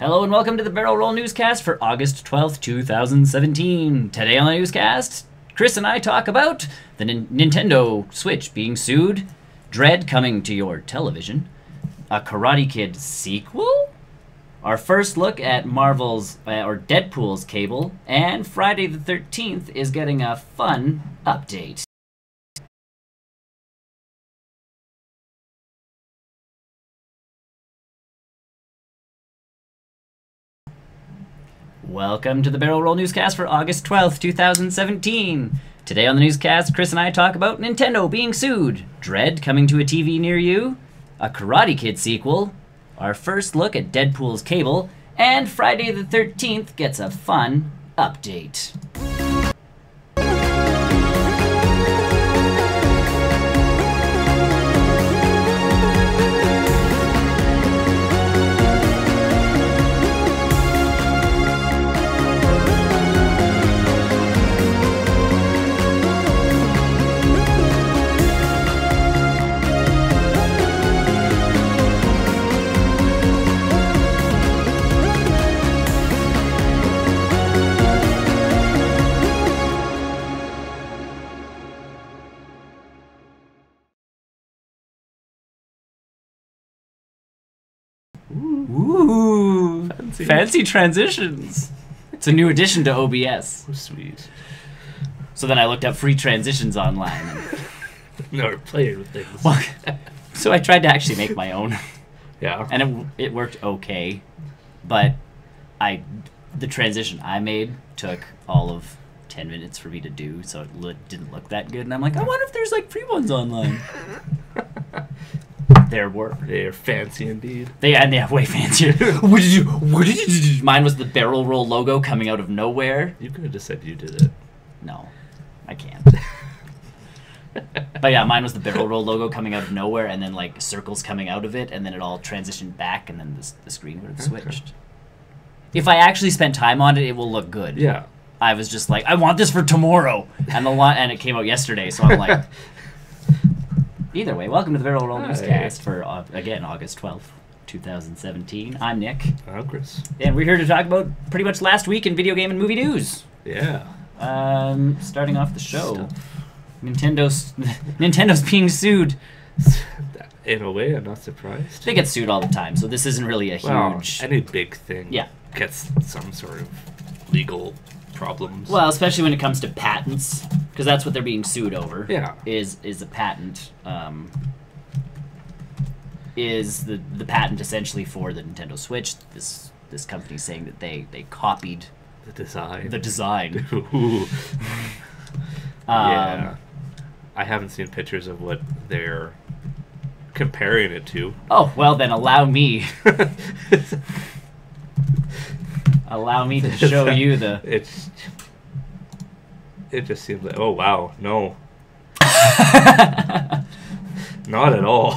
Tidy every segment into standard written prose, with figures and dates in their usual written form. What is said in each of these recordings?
Hello and welcome to the Barrel Roll Newscast for August 12th, 2017. Today on the newscast, Chris and I talk about the Nintendo Switch being sued, Dredd coming to your television, a Karate Kid sequel, our first look at Marvel's or Deadpool's cable, and Friday the 13th is getting a fun update. Welcome to the Barrel Roll Newscast for August 12th, 2017. Today on the newscast, Chris and I talk about Nintendo being sued, Dredd coming to a TV near you, a Karate Kid sequel, our first look at Deadpool's cable, and Friday the 13th gets a fun update. Ooh, fancy transitions. It's a new addition to OBS. Oh, sweet. So then I looked up free transitions online. And Never played with things. well, so I tried to actually make my own. Yeah. And it worked okay, but the transition I made took all of 10 minutes for me to do, so it didn't look that good. And I'm like, I wonder if there's like free ones online. There were. They're fancy indeed. They have way fancier. Mine was the Barrel Roll logo coming out of nowhere. You could have just said you did it. No, I can't. But yeah, mine was the Barrel Roll logo coming out of nowhere, and then like circles coming out of it, and then it all transitioned back, and then the screen would have switched. Okay. If I actually spent time on it, it will look good. Yeah. I was just like, I want this for tomorrow, and it came out yesterday, so I'm like. Either way, welcome to the Barrel Roll Newscast for, again, August 12th, 2017. I'm Nick. I'm Chris. And we're here to talk about pretty much last week in video game and movie news. Yeah. Starting off the show. Nintendo's being sued. In a way, I'm not surprised. They get sued all the time, so this isn't really a huge... any big thing gets some sort of legal problems. Well, especially when it comes to patents, because that's what they're being sued over. Yeah. Is a patent. Is the patent essentially for the Nintendo Switch? This company saying that they copied the design. The design. Yeah. I haven't seen pictures of what they're comparing it to. Oh well, then allow me. Allow me to show you the... It just seems like, oh wow, no. Not at all.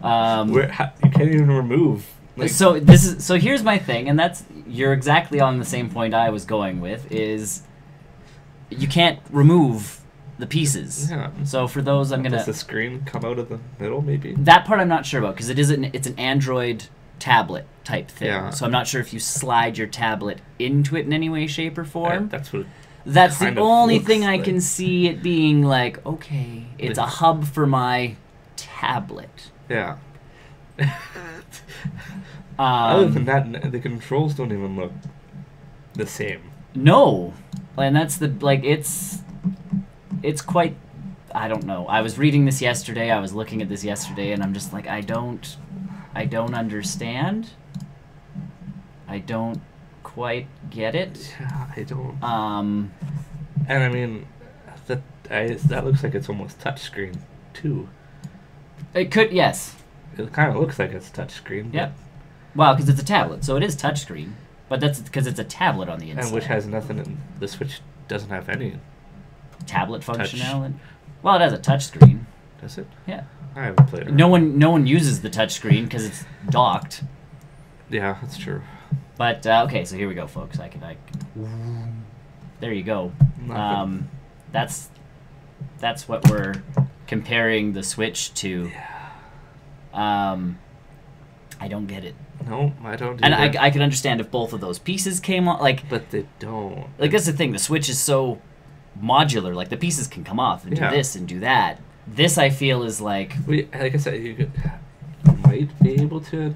You can't even remove. Like, so here's my thing, and you're exactly on the same point I was going with, is you can't remove the pieces. Yeah. So for those, Does the screen come out of the middle, maybe? That part I'm not sure about, because it's an Android tablet type thing. Yeah. So I'm not sure if you slide your tablet into it in any way, shape, or form. That's the only thing I can see it being like, okay, it's a hub for my tablet. Yeah. Other than that, the controls don't even look the same. No. And that's it's quite, I don't know. I was reading this yesterday, I was looking at this yesterday, and I'm just like, I don't understand. I don't quite get it. Yeah, I don't. And I mean, that looks like it's almost touchscreen too. It could, yes. It kind of looks like it's touchscreen. Yep. Well, because it's a tablet, so it is touchscreen. But that's because it's a tablet on the inside. And which has nothing. The Switch doesn't have any tablet functionality. Well, it has a touchscreen. Does it? Yeah. I haven't played it. No one uses the touchscreen because it's docked. Yeah, that's true. But okay, so here we go, folks. I can. There you go. That's what we're comparing the Switch to. Yeah. I don't get it. No, I don't. And either. I can understand if both of those pieces came on, like. But they don't. Like that's the thing. The Switch is so modular. Like the pieces can come off and do this and do that. This I feel is like. Like I said, you might be able to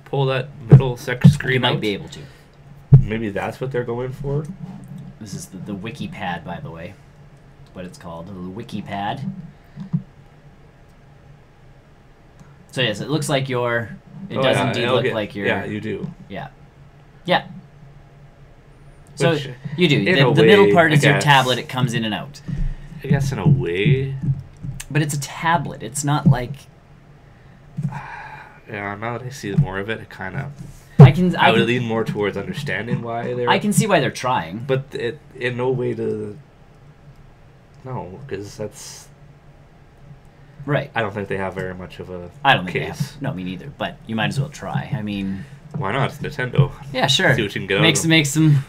pull that middle screen. You might out. be able to. Maybe that's what they're going for. This is the wiki pad, by the way. That's what it's called, the wiki pad. So yes, it looks like your. It does indeed look like your. Yeah, you do. Yeah. Yeah. So Which, you do. in a The way, middle part I is your guess. tablet. It comes in and out. I guess in a way. But it's a tablet. It's not like. Yeah, now that I see more of it, it kind of. I would can, lean more towards understanding why they're. I can see why they're trying. But it in no way to. No, because that's. Right. I don't think they have very much of a. I don't think case. they have. No, me neither. But you might as well try. I mean. Why not? It's Nintendo. Yeah, sure. See what you can get out make of them.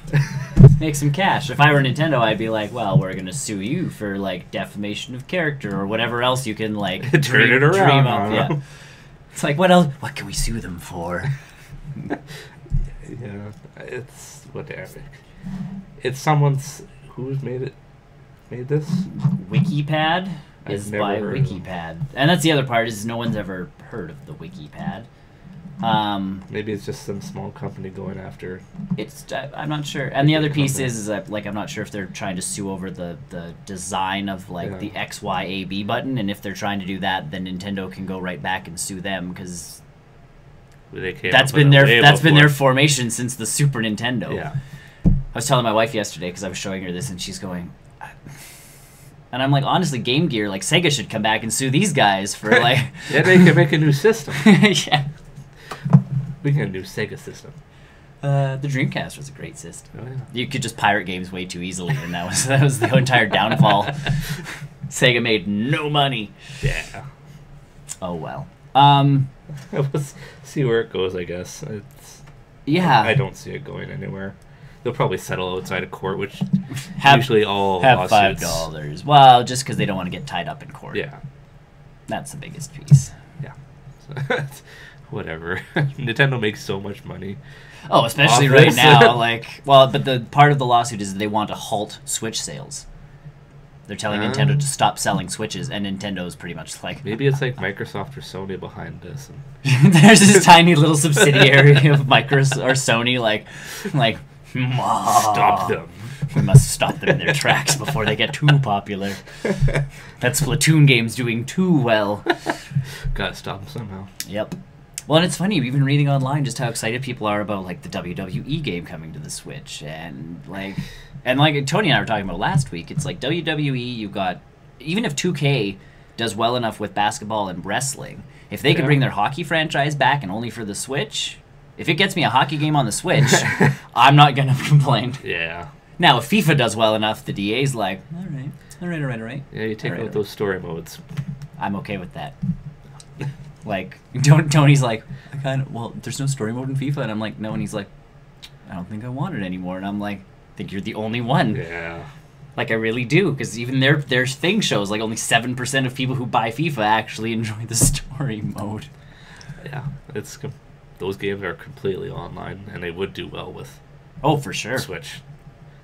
make some cash. If I were Nintendo, I'd be like, well, we're gonna sue you for like defamation of character or whatever else you can like Turn dream, it around. dream I up. don't Yeah. know. It's like what else? What can we sue them for? Yeah, it's whatever. It's someone's who's made this. WikiPad I've is never by heard of them. WikiPad, and that's the other part is no one's ever heard of the WikiPad. Maybe it's just some small company going after. I'm not sure. And the other piece Company. is that like I'm not sure if they're trying to sue over the design of like Yeah. the XYAB button, and if they're trying to do that, then Nintendo can go right back and sue them because They came that's up with been it their way that's been their before. formation since the Super Nintendo. Yeah. I was telling my wife yesterday because I was showing her this, and she's going. And I'm like, honestly, Game Gear, like Sega should come back and sue these guys for like. Yeah, they can make a new system. Yeah. We can do Sega system. The Dreamcast was a great system. Oh, yeah. You could just pirate games way too easily, and that was the entire downfall. Sega made no money. Yeah. Oh well. We'll see where it goes, I guess. Yeah. I don't see it going anywhere. They'll probably settle outside of court, which Have- usually all Have lawsuits. $5. Well, just because they don't want to get tied up in court. Yeah. That's the biggest piece. Yeah. Whatever. Nintendo makes so much money. Oh, especially Off right this. now. But the part of the lawsuit is they want to halt Switch sales. They're telling Nintendo to stop selling Switches, and Nintendo's pretty much like... Maybe it's like Microsoft or Sony behind this. And There's this tiny little subsidiary of Microsoft or Sony, like, stop them. We must stop them in their tracks before they get too popular. That Splatoon game's doing too well. Gotta stop them somehow. Yep. Well, and it's funny, we've been reading online just how excited people are about like the WWE game coming to the Switch, and like Tony and I were talking about last week. It's like WWE. You've got, even if 2K does well enough with basketball and wrestling, if they could bring their hockey franchise back and only for the Switch, if it gets me a hockey game on the Switch, I'm not gonna complain. Yeah. Now, if FIFA does well enough, the DA's like, all right. Yeah, you take out those story modes. I'm okay with that. Like, Tony's like, there's no story mode in FIFA, and I'm like, no, and he's like, I don't think I want it anymore, and I'm like, I think you're the only one. Yeah. Like, I really do, because even their thing shows like only 7% of people who buy FIFA actually enjoy the story mode. Yeah. Those games are completely online, and they would do well with Oh, for sure. Switch.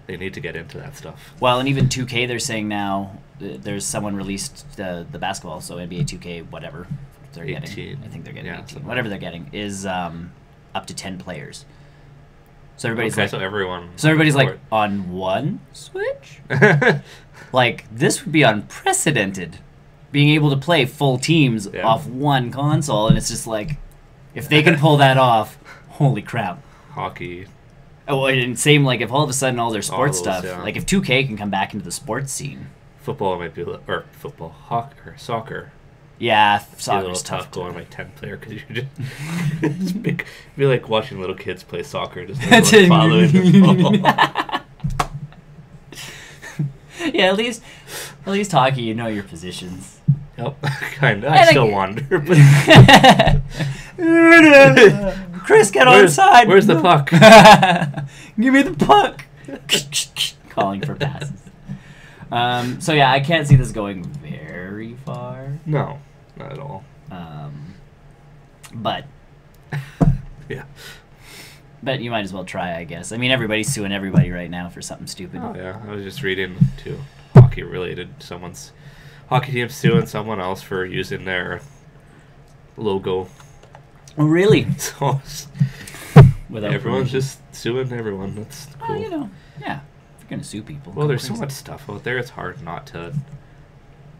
They need to get into that stuff. Well, and even 2K, they're saying now, there's someone released the basketball, so NBA 2K, whatever they're 18. getting. I think they're getting 18. something. Whatever they're getting is up to 10 players. So everybody's Okay, like, so everyone. like, on one Switch? Like, this would be unprecedented. Being able to play full teams off one console, and it's just like, if they can pull that off, holy crap. Hockey. Oh, and same, like, if all of a sudden all their sports those, stuff, yeah. like, if 2K can come back into the sports scene. Football might be or hockey or soccer. Yeah, Be a soccer's little tough tough going like 10 player because you just be like watching little kids play soccer, just That's like, following the ball. Yeah, at least hockey, you know your positions. Yep, kind of. I still wander. But Chris, get on side. Where's the puck? Give me the puck. Calling for passes. So yeah, I can't see this going very far. No, not at all. But Yeah, Yeah. But you might as well try, I guess. I mean, everybody's suing everybody right now for something stupid. Oh yeah, I was just reading too, hockey related. Someone's hockey team suing someone else for using their logo. Oh, really? So Without everyone's permission. just suing everyone. That's cool. Well, you know, yeah. If you're gonna sue people. Well, go there's so crazy. much stuff out there. It's hard not to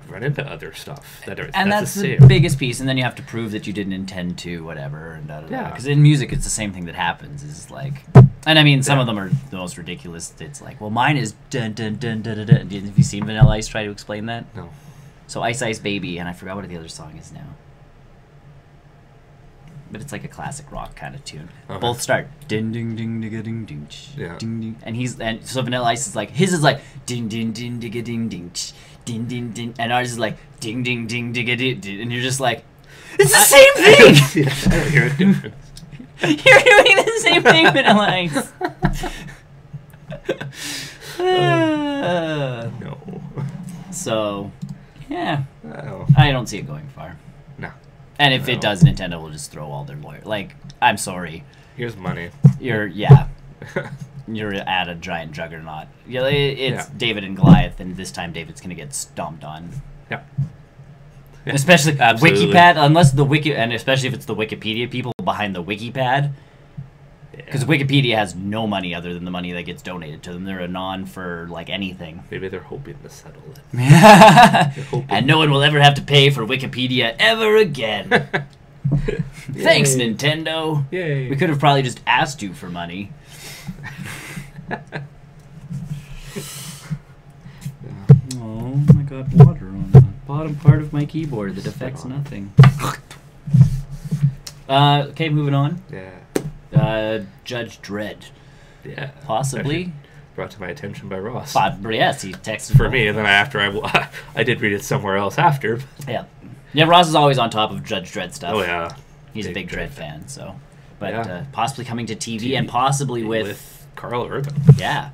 run into other stuff that are And that's that's the the same. biggest piece, and then you have to prove that you didn't intend to, whatever, and da da da. Yeah. Because in music, it's the same thing that happens. Is like, and I mean, some of them are the most ridiculous. It's like, well, mine is dun dun dun dun dun. Dun. Have you seen Vanilla Ice try to explain that? No. So Ice Ice Baby, and I forgot what the other song is now. But it's like a classic rock kind of tune. Okay. Both start ding ding ding ding ding ding Yeah. ding ding, and so Vanilla Ice is like his is like ding ding ding ding ding ding ding ding ding, and ours is like ding ding ding ding ding, and you're just like, it's the same thing. Yeah, I don't hear a difference. You're doing the same thing, Vanilla Ice. No. So, yeah, Oh. I don't see it going far. No. And if No. it does, Nintendo will just throw all their lawyers. Like, I'm sorry, Here's money. you're you're at a giant juggernaut. Yeah, it's Yeah. David and Goliath, and this time David's gonna get stomped on. Yeah. Especially Absolutely. WikiPad, unless the wiki, and especially if it's the Wikipedia people behind the WikiPad, because Wikipedia has no money other than the money that gets donated to them. They're a non for like anything. Maybe they're hoping to settle it. hoping. And no one will ever have to pay for Wikipedia ever again. Thanks, Yay. Nintendo. Yay. We could have probably just asked you for money. Oh, I got water on the bottom part of my keyboard that affects nothing. Okay, moving on. Yeah. Judge Dredd. Yeah. Possibly. Brought to my attention by Ross. But yes, he texted For me, and then after I did read it somewhere else after. Yeah. Yeah, Ross is always on top of Judge Dredd stuff. Oh yeah. He's a big Dredd fan, so. But Yeah. possibly coming to TV and possibly with Carl Urban. yeah.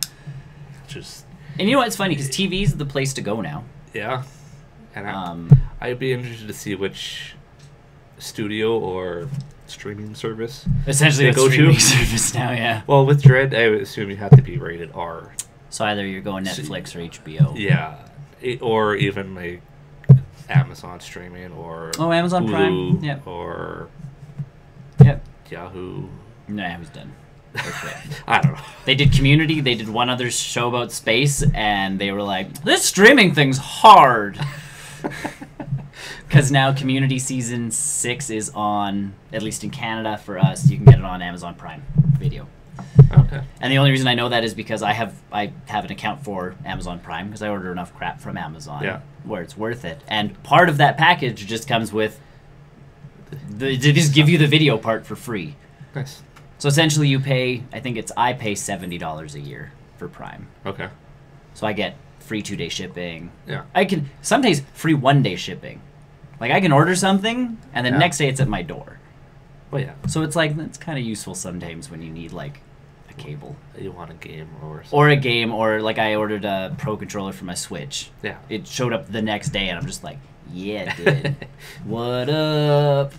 Just And you know what's funny? Because TV's the place to go now. yeah. And Um, I'd be interested to see which studio or streaming service. essentially, They the go to? streaming service now, yeah. Well, with Dredd, I would assume you have to be rated R. So either you're going Netflix or HBO. Yeah. Or even like Amazon streaming or Oh, Amazon Hulu Prime. Yep. or Yep. Yahoo. Nah, I was done. Okay. I don't know. They did Community. They did one other show about space, and they were like, "This streaming thing's hard." Because now Community season 6 is on, at least in Canada for us. You can get it on Amazon Prime Video. Okay. And the only reason I know that is because I have an account for Amazon Prime because I order enough crap from Amazon Yeah. where it's worth it. And part of that package just comes with they just give you the video part for free. Nice. So essentially, you pay. I pay $70 a year for Prime. Okay. So I get free 2-day shipping. Yeah. I can some days free 1-day shipping. Like I can order something and then Yeah. next day it's at my door. Well, yeah. So it's like it's kind of useful sometimes when you need like a cable You want a game or something. or a game, or like I ordered a Pro controller for my Switch. Yeah. It showed up the next day and I'm just like, yeah, dude. What up?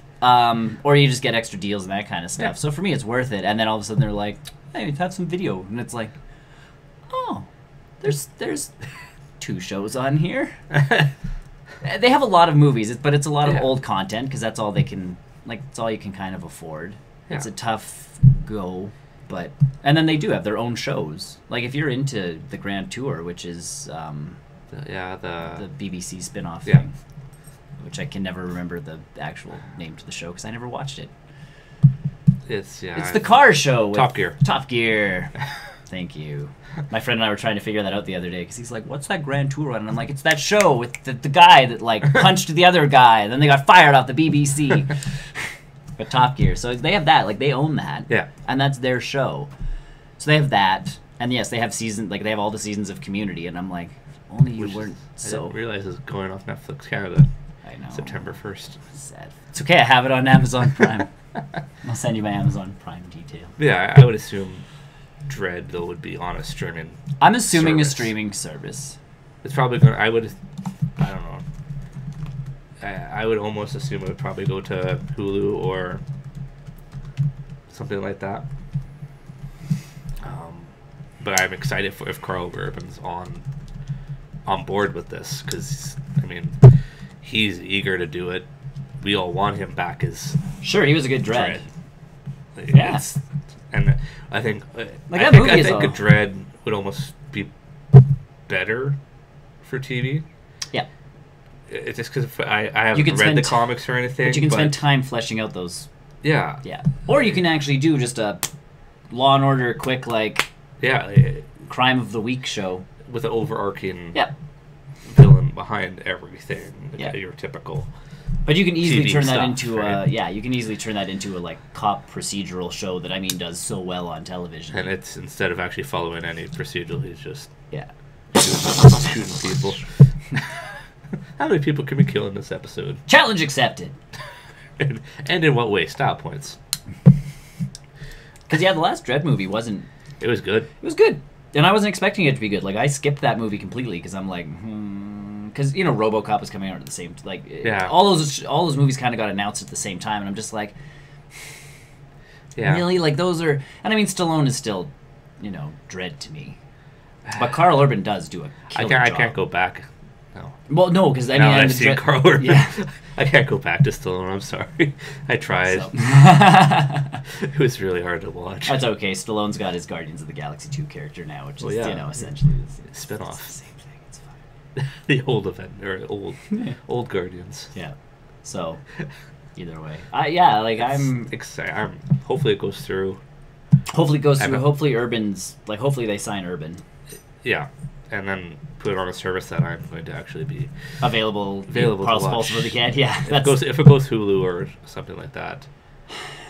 Or you just get extra deals and that kind of stuff. Yeah. So for me, it's worth it. And then all of a sudden they're like, hey, have some video, and it's like, oh, there's 2 shows on here. They have a lot of movies, but it's a lot of Yeah. old content because that's all they can, like, it's all you can kind of afford. Yeah. It's a tough go, but and then they do have their own shows. Like if you're into the Grand Tour, which is the BBC spin-off Yeah. thing, which I can never remember the actual name to the show because I never watched it. It's It's the car show with Top Gear. Top Gear. Thank you. My friend and I were trying to figure that out the other day because he's like, "What's that Grand Tour on?" And I'm like, "It's that show with the guy that like punched the other guy, and then they got fired off the BBC." But Top Gear, so they have that, like they own that, Yeah. and that's their show. So they have that, and yes, they have they have all the seasons of Community, and I'm like, if only you weren't I so. didn't realize it's going off Netflix Canada I know. September 1st. Sad. It's okay. I have it on Amazon Prime. I'll send you my Amazon Prime detail. Yeah, I would assume Dredd though would be on a streaming. I'm assuming Service. a streaming service. It's probably going. I don't know. I would almost assume it would probably go to Hulu or something like that. But I'm excited if Carl Urban's on board with this, because I mean, he's eager to do it. We all want him back as sure. He was a good Dredd. Yeah, and I think like I think a Dredd would almost be better for TV. Yeah, it's just because I haven't read the comics or anything. But you can spend time fleshing out those. Yeah, yeah. Or you can actually do just a Law and Order quick crime of the week show with an overarching villain behind everything. Yeah, your typical. But you can easily TV turn that stuff, into right? you can easily turn that into a like cop procedural show that does so well on television. And it's instead of actually following any procedural, he's just shooting people. How many people can we kill in this episode? Challenge accepted. and in what way? Style points. Because the last Dredd movie wasn't. It was good. It was good, and I wasn't expecting it to be good. Like I skipped that movie completely because I'm like, because RoboCop was coming out at the same all those movies kind of got announced at the same time, and I'm just like, really, like those are, and I mean Stallone is still, Dredd to me, but Carl Urban does do a killer job. I can't go back. No. Well, no, because I've seen Carl Urban. I can't go back to Stallone. I'm sorry. I tried. It was really hard to watch. That's okay. Stallone's got his Guardians of the Galaxy 2 character now, which is essentially the spin-off. It's the same thing. It's fine. The old event or old Guardians. Yeah. So either way, I'm excited. Hopefully it goes through. Hopefully it goes through. Hopefully Urban's hopefully they sign Urban. Yeah. And then put it on a service that I'm going to actually be available to watch. Yeah, if it goes Hulu or something like that,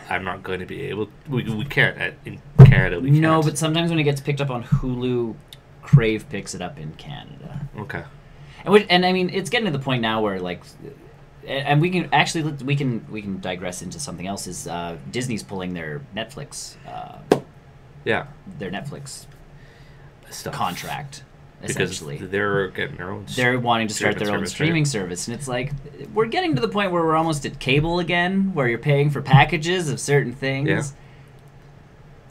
I'm not going to be able. We can't in Canada. We can't. No, but sometimes when it gets picked up on Hulu, Crave picks it up in Canada. Okay. And I mean, it's getting to the point now where and we can actually we can digress into something else. Is Disney's pulling their Netflix? Their Netflix stuff. Contract. Essentially, because they're getting their own. They're wanting to start their own streaming service, and it's like we're getting to the point where we're almost at cable again, where you're paying for packages of certain things. Yeah.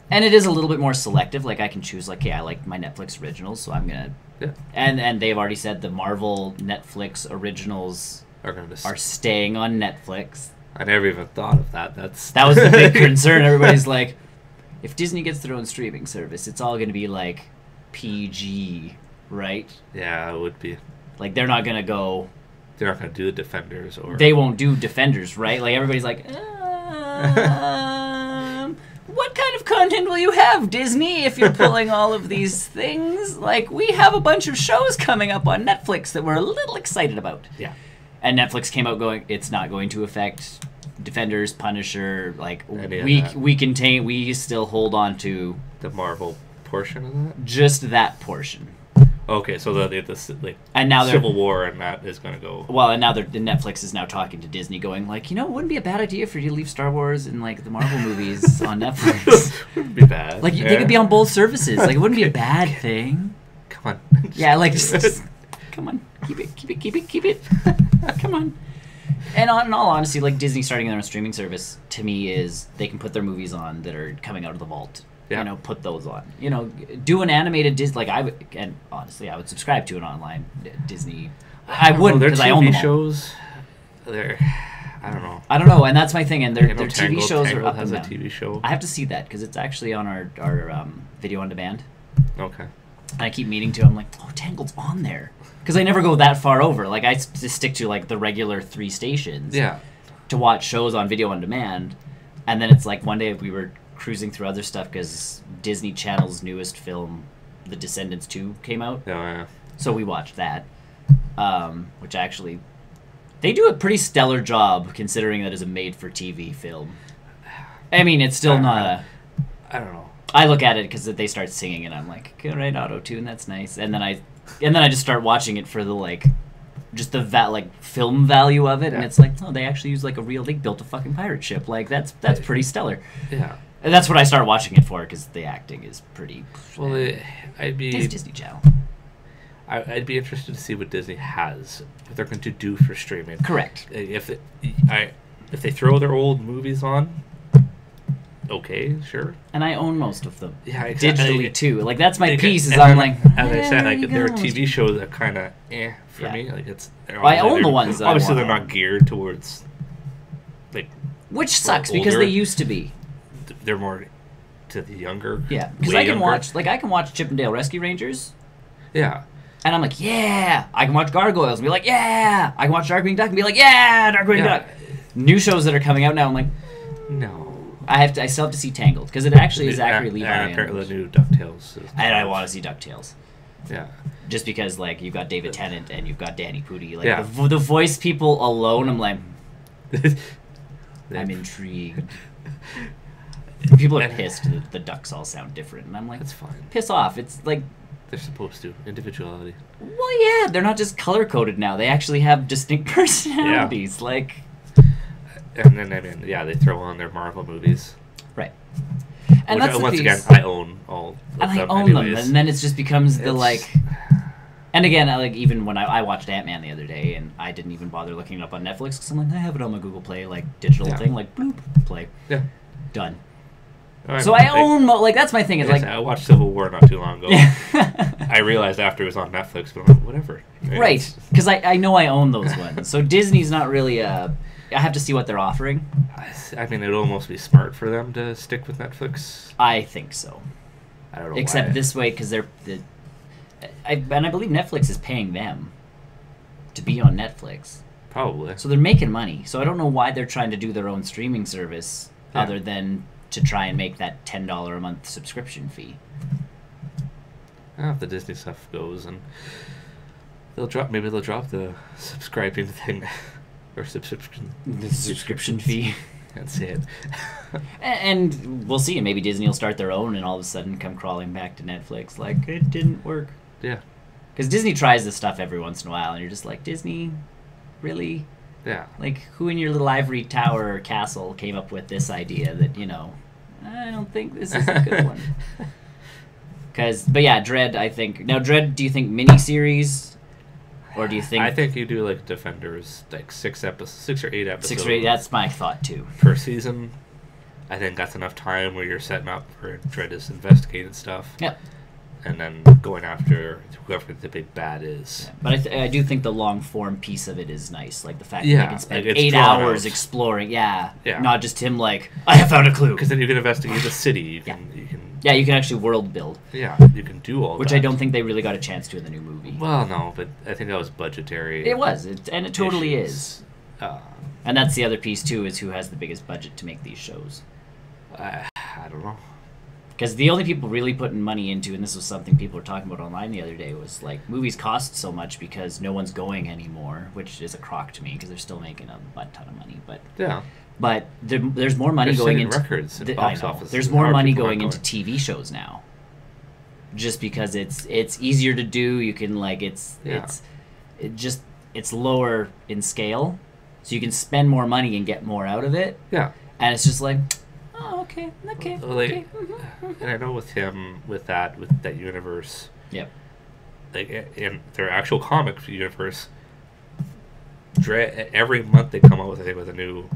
And it is a little bit more selective. Like I can choose, I like my Netflix originals, so I'm gonna. Yeah. And they've already said the Marvel Netflix originals are staying on Netflix. I never even thought of that. That was the big concern. Everybody's like, if Disney gets their own streaming service, it's all gonna be like PG. Right? Yeah, it would be. Like, they're not going to go... They're not going to do the Defenders or... They won't do Defenders, right? Like, everybody's like, what kind of content will you have, Disney, if you're pulling all of these things? Like, we have a bunch of shows coming up on Netflix that we're a little excited about. Yeah. And Netflix came out going, it's not going to affect Defenders, Punisher, like, we still hold on to... The Marvel portion of that? Just that portion. Okay, so and now Civil War and that is going to go... Well, and now Netflix is now talking to Disney going, it wouldn't be a bad idea for you to leave Star Wars and, the Marvel movies on Netflix. Wouldn't be bad. They could be on both services. It wouldn't be a bad thing. Come on. Yeah, just come on. Keep it. Come on. And in all honesty, Disney starting their own streaming service, to me, is they can put their movies on that are coming out of the vault. Yeah. Put those on. Do an animated Disney. And honestly, I would subscribe to an online Disney. I wouldn't because I own them all. Shows. I don't know, and that's my thing. And their TV shows Tangled are up has and a down. TV show. I have to see that because it's actually on our video on demand. Okay. And I keep meaning to. I'm like, Tangled's on there because I never go that far over. I just stick to the regular 3 stations. Yeah. To watch shows on video on demand, and then it's one day we were cruising through other stuff because Disney Channel's newest film, The Descendants 2, came out. Oh, yeah. So we watched that, which actually, they do a pretty stellar job considering that is a made-for-TV film. I mean, it's still not I don't know. I look at it because they start singing and I'm like, okay, right, auto-tune, that's nice. And then I just start watching it for the, just the film value of it, and it's they actually use they built a fucking pirate ship. That's pretty stellar. Yeah. And that's what I start watching it for because the acting is pretty. Well, it's Disney Channel. I'd be interested to see what Disney has, what they're going to do for streaming. Correct. If they throw their old movies on, okay, sure. And I own most of them. Yeah, exactly. Digitally too. Like that's my piece. Is and I'm then, like, as I said, like there are you go. TV shows that kind of for Yeah. me. Like it's. I own the ones that I obviously want. they're not geared towards. Like, Which sucks because older. they used to be. They're more to the younger. Yeah, because way I can younger. watch I can watch Chip and Dale Rescue Rangers. Yeah. And I'm like, yeah. I can watch Gargoyles and be like, yeah. I can watch Darkwing Duck and be like, yeah, Darkwing Duck. New shows that are coming out now, I'm like, No. I still have to see Tangled because it actually is Zachary Levi. And apparently the new DuckTales. And I want to see DuckTales. Yeah. Just because, like, you've got David Tennant and you've got Danny Pudi. Like, Yeah. the voice people alone, I'm like, I'm intrigued. People are pissed that the ducks all sound different. And I'm like, That's fine. piss off. It's like, They're supposed to. Individuality. well, yeah, they're not just color-coded now. They actually have distinct personalities. Like, And then, I mean, yeah, they throw on their Marvel movies. right. And Which, that's the once piece. again, I own all of And I them own them, anyways. and then it just becomes the It's- like. And again, like even when I watched Ant-Man the other day, and I didn't even bother looking it up on Netflix because I'm like, I have it on my Google Play, like digital Yeah. thing, like bloop, play, Yeah. done. Alright, So well, I own like that's my thing. Is yes, like I watched Civil War not too long ago. I realized after it was on Netflix, but I'm like, whatever. right, because I know I own those ones. So Disney's not really I have to see what they're offering. I mean, it'd almost be smart for them to stick with Netflix. I think so. I don't know Except why. this way, because I believe Netflix is paying them to be on Netflix. Probably. So they're making money. So I don't know why they're trying to do their own streaming service Yeah. other than to try and make that $10 a month subscription fee. I don't know if the Disney stuff goes, and maybe they'll drop the subscribing thing or subscription. The subscription fee. Can't say it. And we'll see. Maybe Disney will start their own and all of a sudden come crawling back to Netflix like, it didn't work. Yeah. Because Disney tries this stuff every once in a while, and you're just like, Disney? Really? Yeah. Like, who in your little ivory tower or castle came up with this idea that, I don't think this is a good one. But yeah, Dredd, I think. Now, Dredd, do you think miniseries? Or do you think... I think you do like Defenders, like 6 or 8 episodes. 6 or 8, that's my thought, too. Per season. I think that's enough time where you're setting up for Dredd to investigate stuff. Yep. And then going after whoever the big bad is. Yeah. But I do think the long-form piece of it is nice. Like, the fact that Yeah, they can spend like it's 8 drawn hours out. exploring. Yeah. Yeah. Not just him like, I have found a clue. Because then you can investigate the city. You can Yeah, you can actually world build. Yeah, you can do all Which that. I don't think they really got a chance to in the new movie. Well, no, but I think that was budgetary. It was, and it totally issues. is. Uh, And that's the other piece, too, is who has the biggest budget to make these shows. I don't know. Because the only people really putting money into, and this was something people were talking about online the other day, was like, movies cost so much because no one's going anymore, which is a crock to me because they're still making a butt ton of money. Yeah. But there's more money They're going setting into records in I box know. office. There's and more our money people going aren't into TV shows now. Just because it's easier to do, you can like it's lower in scale, so you can spend more money and get more out of it. Yeah. And it's just like, oh, okay. Like, and I know with him, with that universe. Yep. Like in their actual comic universe, every month they come out with, I think, with a new.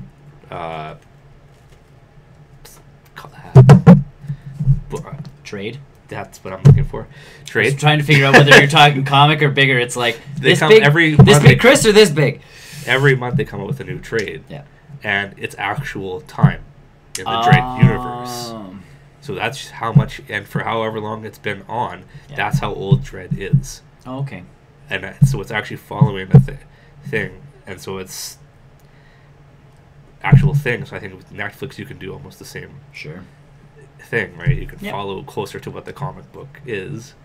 Trade. That's what I'm looking for. I Trade. was trying to figure out whether you're talking comic or bigger. It's like They this come big, every this Monday. big Chris or this big. Every month they come up with a new trade. Yeah. And it's actual time in the Dredd universe. So that's how much, and for however long it's been on, that's how old Dredd is. Oh, okay. And so it's actually following a thing, and so it's actual thing. So I think with Netflix you can do almost the same thing, right? You can follow closer to what the comic book is.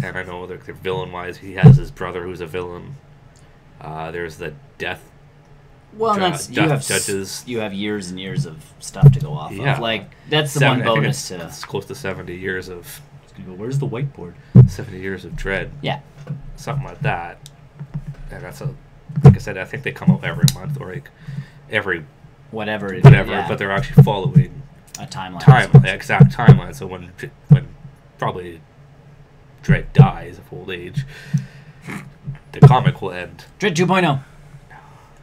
And I know that villain-wise, he has his brother who's a villain. There's the death. Well, judges. You have years and years of stuff to go off of. Like that's the one bonus it's close to 70 years of. Where's the whiteboard? 70 years of Dredd. Yeah. Something like that. And that's like I said, I think they come out every month or like every whatever, but they're actually following a timeline. Exact timeline. So when probably Dredd dies of old age, the comic will end. Dredd 2.0.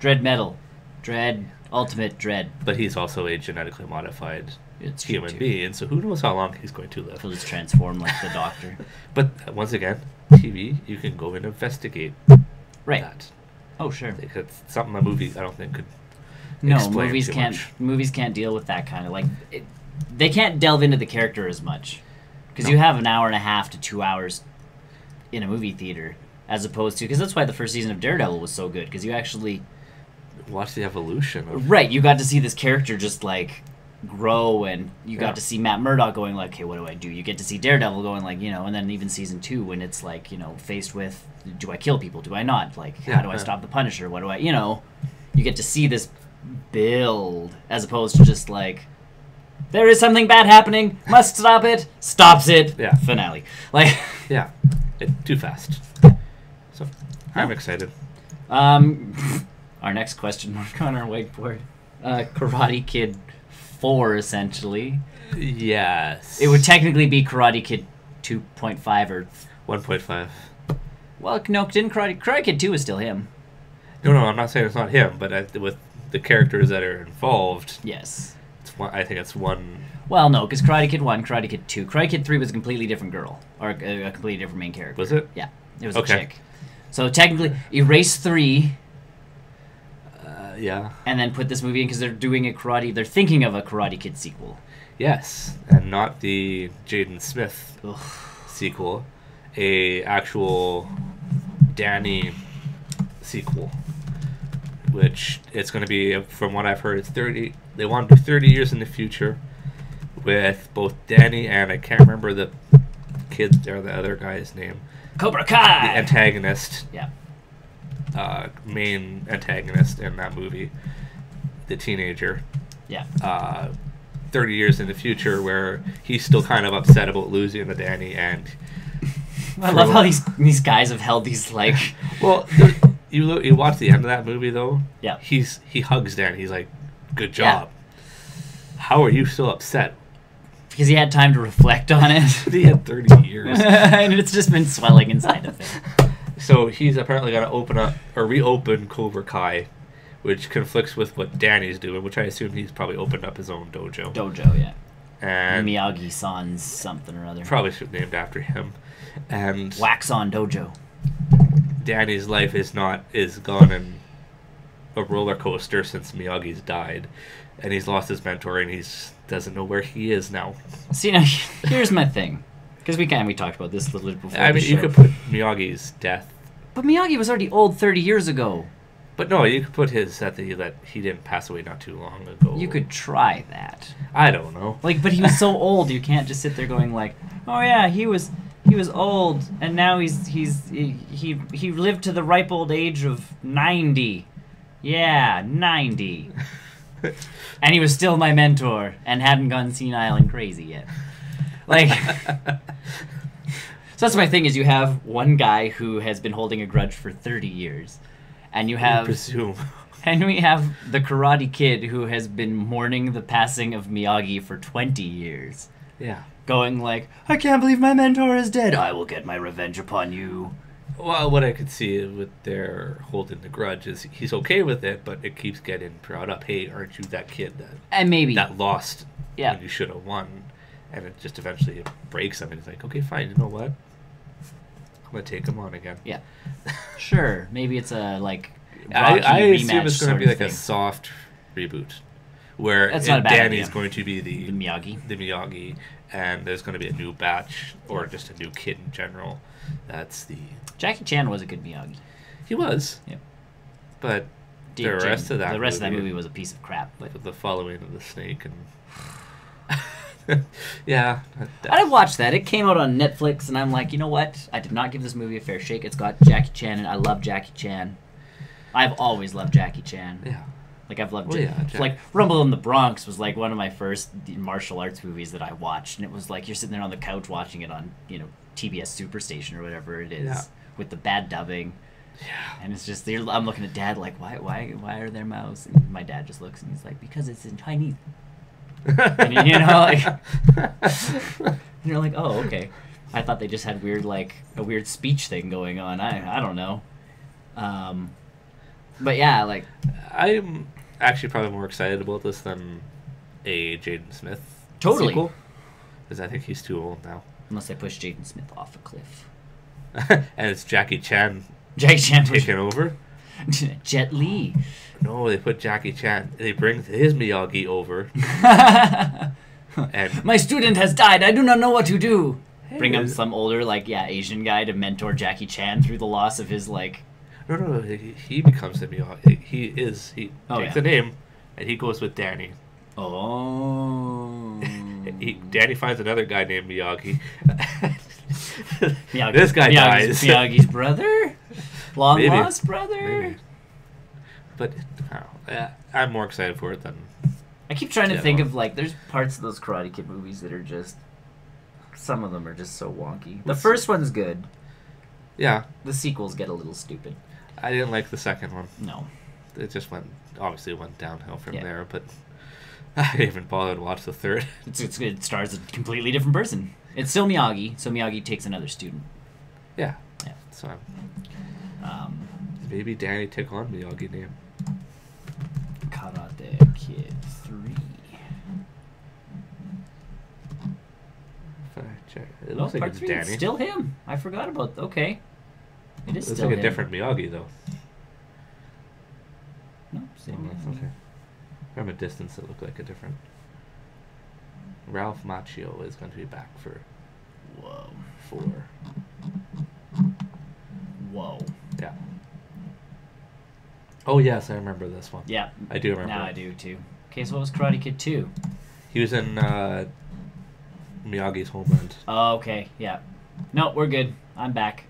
Dredd Metal. Dredd Ultimate Dredd. But he's also a genetically modified It's human being. So who knows how long he's going to live? He'll just transform like the Doctor. But once again, TV, you can go and investigate that. Oh, sure. It's something a movie I don't think could. No, movies can't deal with that kind of like. They can't delve into the character as much because you have an hour and a half to 2 hours in a movie theater, as opposed to because that's why the first season of Daredevil was so good because you actually watch the evolution of you got to see this character just like grow, and you got to see Matt Murdock going like, okay, what do I do? You get to see Daredevil going like, and then even season 2 when it's like, faced with, do I kill people? Do I not? Like, how do I stop the Punisher? What do I, you get to see this build as opposed to just like, there is something bad happening, must stop it, stops it, finale. Like, too fast. So, I'm excited. Our next question mark on our whiteboard. Karate Kid 4, essentially. Yes. It would technically be Karate Kid 2.5 or 1.5. Well, no, didn't Karate Kid 2 is still him. No, I'm not saying it's not him, but with the characters that are involved, yes, I think it's one. Well, no, because Karate Kid 1, Karate Kid 2, Karate Kid 3 was a completely different girl or a completely different main character. Was it? Yeah, it was a chick. So technically, erase 3. Yeah. And then put this movie in because they're doing they're thinking of a Karate Kid sequel. Yes, and not the Jaden Smith sequel, a actual Danny sequel, which it's going to be, from what I've heard, it's 30. They want to do 30 years in the future with both Danny and I can't remember the kid or the other guy's name. Cobra Kai. The antagonist. Yeah. Main antagonist in that movie, the teenager. Yeah. 30 years in the future where he's still kind of upset about losing to Danny, and I love how these guys have held these like. Well, you watch the end of that movie though. Yeah. He hugs Danny. He's like, "Good job." Yeah. How are you still upset? Because he had time to reflect on it. He had 30 years, and it's just been swelling inside of him. So he's apparently going to open up or reopen Cobra Kai, which conflicts with what Danny's doing, which I assume he's probably opened up his own dojo. Yeah. And Miyagi-san's something or other. Probably should have named after him. And Wax On Dojo. Danny's life is gone in a roller coaster since Miyagi's died, and he's lost his mentor, and he doesn't know where he is now. See, now here's my thing. Because we talked about this a little bit before. I mean, you could put Miyagi's death. But Miyagi was already old 30 years ago. But no, you could put his that he didn't pass away not too long ago. You could try that. I don't know. Like, but he was so old, you can't just sit there going like, oh yeah, he was old, and now he lived to the ripe old age of 90. Yeah, 90. And he was still my mentor and hadn't gone senile and crazy yet. Like, so that's my thing is you have one guy who has been holding a grudge for 30 years, and you have, and we have the Karate Kid who has been mourning the passing of Miyagi for 20 years. Yeah. Going like, I can't believe my mentor is dead. I will get my revenge upon you. Well, what I could see with their holding the grudge is he's okay with it, but it keeps getting brought up. Hey, aren't you that kid that lost when you should have won? And it just eventually breaks him, and he's like, okay, fine, you know what? I'm going to take him on again. Yeah. Sure. Maybe it's a, like, I assume it's going to be like a soft reboot, where Danny's going to be the Miyagi, and there's going to be a new batch, or just a new kid in general. That's the... Jackie Chan was a good Miyagi. He was. Yep. But the rest of that movie was a piece of crap. But the following of the snake and... yeah. I watched that. It came out on Netflix, and I'm like, you know what? I did not give this movie a fair shake. It's got Jackie Chan, and I love Jackie Chan. I've always loved Jackie Chan. Yeah. Like, I've loved like, Rumble in the Bronx was, like, one of my first martial arts movies that I watched, and it was like you're sitting there on the couch watching it on, TBS Superstation or whatever it is, with the bad dubbing. Yeah. And it's just, I'm looking at Dad like, why are there mouths? And my dad just looks, and he's like, because it's in Chinese. And, like, and you're like, oh, okay. I thought they just had a weird speech thing going on. I don't know. But yeah, like, I'm actually probably more excited about this than a Jaden Smith Totally. sequel? Because I think he's too old now. Unless they push Jaden Smith off a cliff. And it's Jackie Chan taking over? Jet Li. No, they put Jackie Chan. They bring his Miyagi over. And my student has died. I do not know what to do. Hey, bring up some older, Asian guy to mentor Jackie Chan through the loss of his, No, he becomes the Miyagi. He takes the name, and he goes with Danny. Oh. Danny finds another guy named Miyagi. This guy dies. Miyagi's brother? Long-lost brother? Maybe. But, I don't know. I'm more excited for it than... I keep trying to think of, there's parts of those Karate Kid movies that are just... Some of them are just so wonky. The first one's good. Yeah. The sequels get a little stupid. I didn't like the second one. No. It just obviously went downhill from there, but I didn't even bother to watch the third. It stars a completely different person. It's still Miyagi, so Miyagi takes another student. Yeah. So maybe Danny took on Miyagi name. Karate Kid 3. It looks like it's Danny. It's still him. I forgot about... Okay. It is still him. It looks like a different Miyagi, though. No, same Miyagi. Okay. From a distance, it looked like a different... Ralph Macchio is going to be back for... Whoa. 4. Whoa. Yeah. Oh, yes, I remember this one. Yeah. I do remember. Now I do, too. Okay, so what was Karate Kid 2? He was in Miyagi's Homeland. Oh, okay. Yeah. No, we're good. I'm back.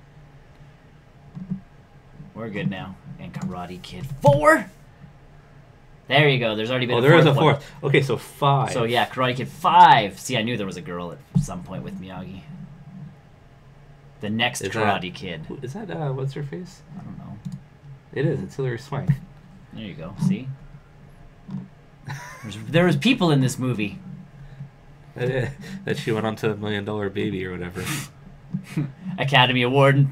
We're good now. And Karate Kid 4? There you go. There's already been there is a fourth. Okay, so 5. So, yeah, Karate Kid 5. See, I knew there was a girl at some point with Miyagi. The next Karate Kid. Is that, what's her face? I don't know. It is. It's Hilary Swank. There you go. See? There was people in this movie. That she went on to $1 Million Baby or whatever. Academy Award.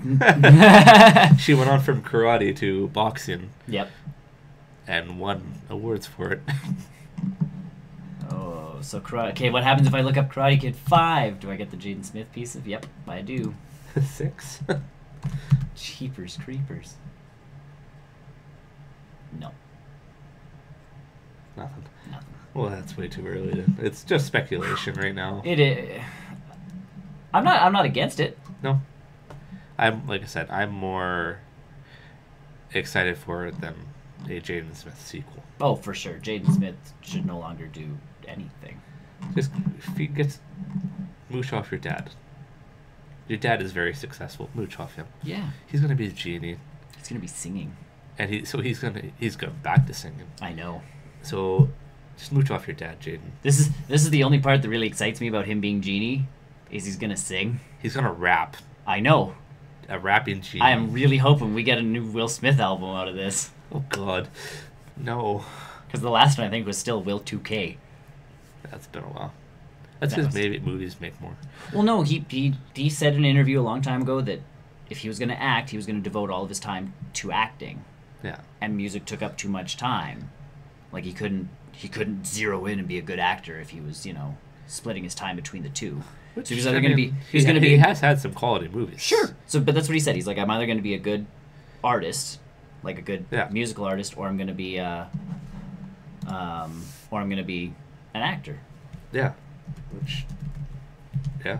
She went on from karate to boxing. Yep. And won awards for it. Oh, so karate. Okay, what happens if I look up Karate Kid 5? Do I get the Jaden Smith piece of? Yep, I do. 6. Jeepers creepers. No. Nothing. Nothing. Well, that's way too early. It's just speculation right now. It is. I'm not against it. No. Like I said, I'm more excited for it than a Jaden Smith sequel. Oh, for sure. Jaden Smith should no longer do anything. Just if he gets mooch off your dad. Your dad is very successful. Mooch off him. Yeah. He's gonna be a genie. He's gonna be singing. And he's going back to singing. I know. So just mooch off your dad, Jaden. This is the only part that really excites me about him being genie, is he's gonna sing. He's gonna rap. I know. A rapping genie. I am really hoping we get a new Will Smith album out of this. Oh God, no. Because the last one I think was still Will 2K. That's been a while. That's because maybe movies make more. Well, no, he said in an interview a long time ago that if he was going to act, he was going to devote all of his time to acting. Yeah. And music took up too much time. Like he couldn't zero in and be a good actor if he was, splitting his time between the two. Which, so he was either going to be he has had some quality movies. Sure. So but that's what he said. He's like, I'm either going to be a good artist, like a good musical artist, or I'm going to be an actor. Yeah. Which yeah.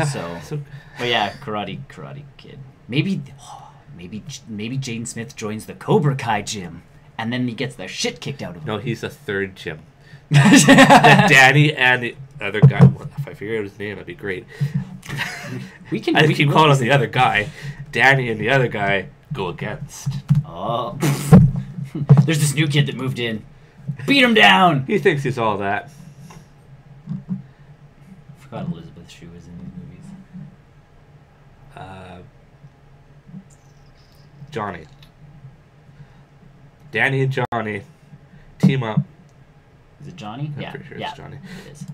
So but yeah, Karate Kid. Maybe Jaden Smith joins the Cobra Kai gym, and then he gets the shit kicked out of him. No, he's the third gym. That Danny and the other guy. If I figure out his name, that'd be great. We keep calling him the other guy. Danny and the other guy go against. Oh, there's this new kid that moved in. Beat him down. He thinks he's all that. I forgot Elizabeth Shue was in these movies. Johnny. Danny and Johnny team up. Is it Johnny? I'm pretty sure it's Johnny. It is.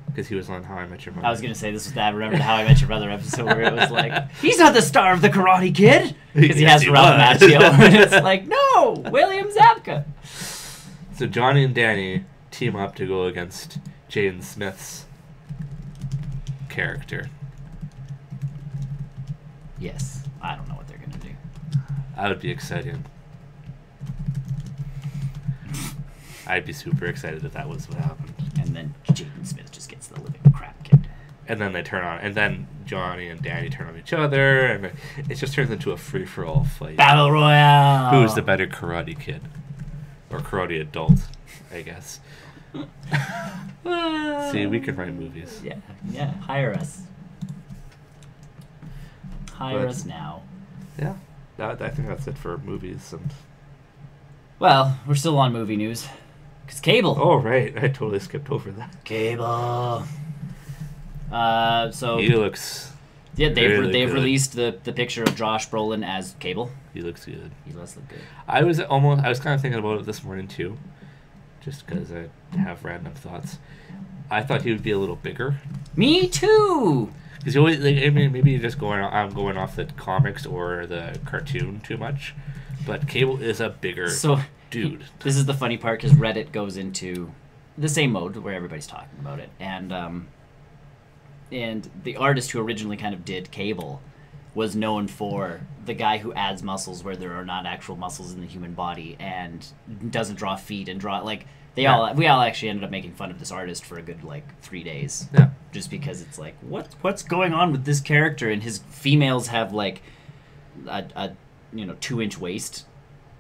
Because he was on How I Met Your Mother. I was going to say, this was that. Remember the How I Met Your Brother episode where it was like, he's not the star of the Karate Kid? Because he has Ralph Macchio. And it's like, no, William Zabka. So Johnny and Danny team up to go against Jaden Smith's character. Yes. I don't know what they're going to do. That would be exciting. I'd be super excited if that was what happened. And then Jaden Smith just gets the living crap kicked. And then they turn on, and then Johnny and Danny turn on each other, and it just turns into a free-for-all fight. Battle Royale! Who's the better karate kid? Or karate adult, I guess. See, we can write movies. Yeah, hire us. Hire us now. Yeah, I think that's it for movies. And well, we're still on movie news. Because Cable. Oh, right. I totally skipped over that. Cable. So he looks. Yeah, they've released the picture of Josh Brolin as Cable. He looks good. He does look good. I was kind of thinking about it this morning too, just because I have random thoughts. I thought he would be a little bigger. Me too. Because you always, like, I mean, maybe you're just I'm going off the comics or the cartoon too much, but Cable is a bigger dude. This is the funny part because Reddit goes into the same mode where everybody's talking about it, and the artist who originally kind of did Cable was known for the guy who adds muscles where there are not actual muscles in the human body and doesn't draw feet and draw like we all actually ended up making fun of this artist for a good 3 days. Yeah. Just because it's like what's going on with this character, and his females have like a 2-inch waist.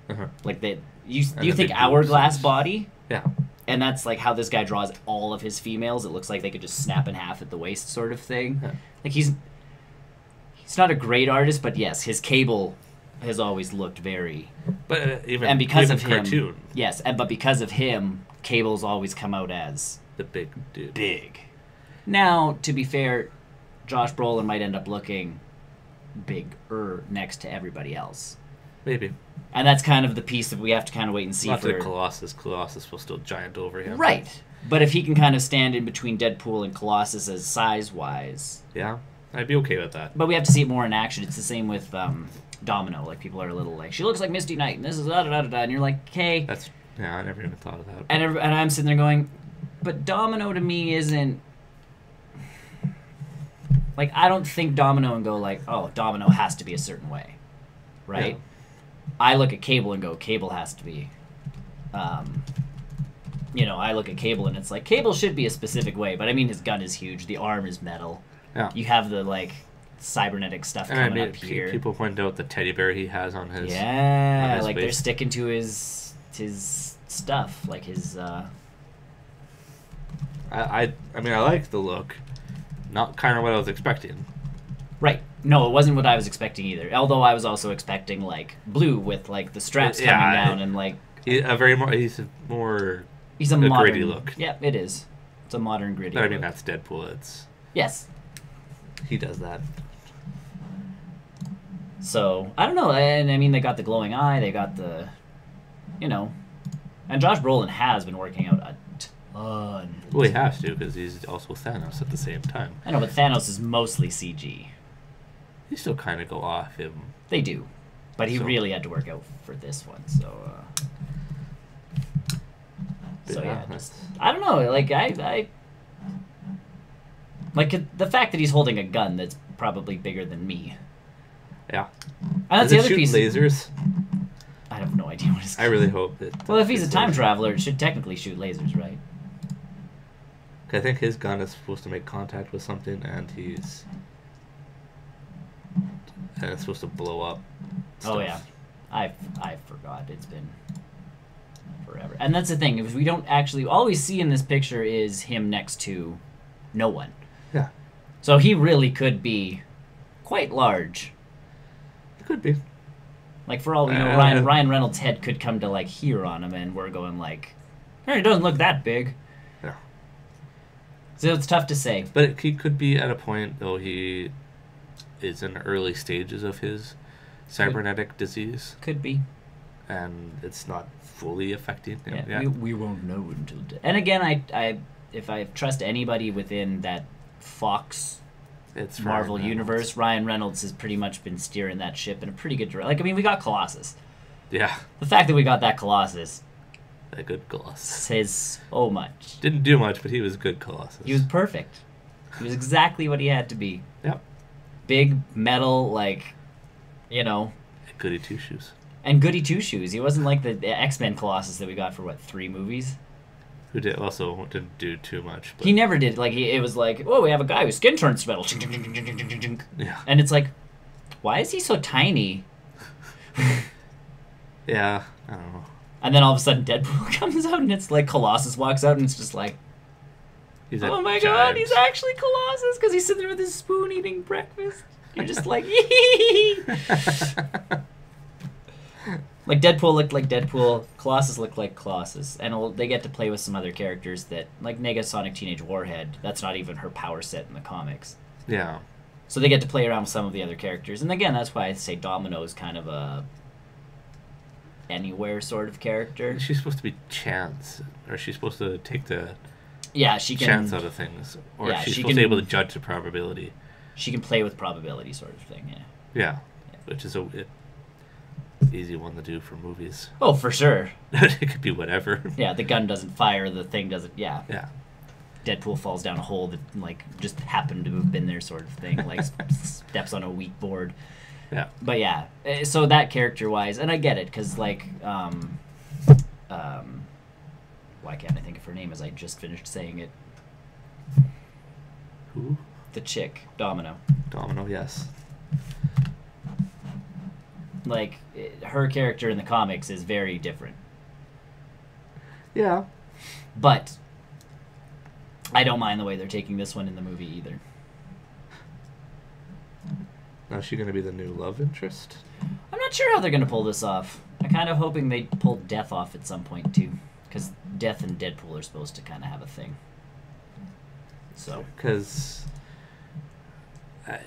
Uh-huh. Like you think hourglass body? Yeah. And that's like how this guy draws all of his females. It looks like they could just snap in half at the waist, sort of thing. Yeah. Like he's not a great artist, but yes, his Cable has always looked very. But and because of him, cartoon. yes, but because of him, Cable's always come out as the big dude. Big. Now, to be fair, Josh Brolin might end up looking bigger next to everybody else. Maybe. And that's kind of the piece that we have to kind of wait and see. Not the Colossus. Colossus will still giant over him. Right. But if he can kind of stand in between Deadpool and Colossus as size-wise. Yeah, I'd be okay with that. But we have to see it more in action. It's the same with Domino. Like, people are a little like, she looks like Misty Knight, and this is da-da-da-da-da, and you're like, okay. Yeah, I never even thought of that. And I'm sitting there going, but Domino to me isn't... Like, I don't think Domino and go like, oh, Domino has to be a certain way. Right? Yeah. I look at Cable and go, Cable has to be... I look at Cable and it's like, Cable should be a specific way, but I mean, his gun is huge. The arm is metal. Yeah. You have the, cybernetic stuff coming up here. People point out the teddy bear he has on his... Yeah, on his like, waist. they're sticking to his stuff. Like, his... I like the look. Not kind of what I was expecting. Right. No, it wasn't what I was expecting either. Although I was also expecting, blue with, the straps coming down and, He's a more... He's a modern... gritty look. Yeah, it is. It's a modern gritty look. I mean, look. that's Deadpool. Yes. He does that. So, I don't know. And, I mean, they got the glowing eye. They got the... And Josh Brolin has been working out a ton. Well, he has to, because he's also Thanos at the same time. I know, but Thanos is mostly CG. You still kind of go off him. They do. But he really had to work out for this one, so... I don't know, the fact that he's holding a gun that's probably bigger than me. Yeah. And that's the other piece. Lasers? I have no idea what his gun I really hope that... Well, if he's a time traveler, it should technically shoot lasers, right? I think his gun is supposed to make contact with something, and it's supposed to blow up stuff. Oh, yeah. I forgot. It's been forever. And that's the thing, is we don't actually... All we see in this picture is him next to no one. Yeah. So he really could be quite large. It could be. For all we know, Ryan Reynolds' head could come to, here on him, and we're going hey, it doesn't look that big. Yeah. So it's tough to say. But he could be at a point, though he is in the early stages of his cybernetic disease. Could be. And it's not fully affecting him yet. We won't know until... And again, if I trust anybody within that Fox... It's Marvel universe. Ryan Reynolds has pretty much been steering that ship in a pretty good direction. We got Colossus. Yeah. The fact that we got that Colossus, A good Colossus. Says so much. Didn't do much, but he was good Colossus. He was perfect. He was exactly what he had to be. Yep. Big, metal, like, you know. Goody two-shoes. And goody two-shoes. He wasn't like the X-Men Colossus that we got for, 3 movies? Who didn't do too much. But... He never did. Like, it was like, oh, we have a guy whose skin turns metal. Yeah. And it's like, why is he so tiny? Yeah, I don't know. And then all of a sudden Deadpool comes out and it's like Colossus walks out and it's just like, oh my god, he's actually Colossus because he's sitting there with his spoon eating breakfast. You're just like, like Deadpool looked like Deadpool, Colossus looked like Colossus, and they get to play with some other characters that, like Negasonic Teenage Warhead, that's not even her power set in the comics. Yeah. So they get to play around with some of the other characters, and again, that's why I say Domino is kind of a anywhere sort of character. She's supposed to be chance, or she's supposed to take the she can chance out of things, or she's supposed to be able to judge the probability. She can play with probability sort of thing, yeah. Which is easy one to do for movies. Oh, for sure. It could be whatever. Yeah, the gun doesn't fire, the thing doesn't. Yeah. Deadpool falls down a hole that just happened to have been there, sort of thing. Like steps on a weak board. Yeah. But yeah, so that character-wise, and I get it because why can't I think of her name as I just finished saying it? Who? The chick, Domino. Domino, yes. Like, her character in the comics is very different. Yeah. But I don't mind the way they're taking this one in the movie either. Now, is she going to be the new love interest? I'm not sure how they're going to pull this off. I'm kind of hoping they pull Death off at some point, too. Because Death and Deadpool are supposed to kind of have a thing. So. Because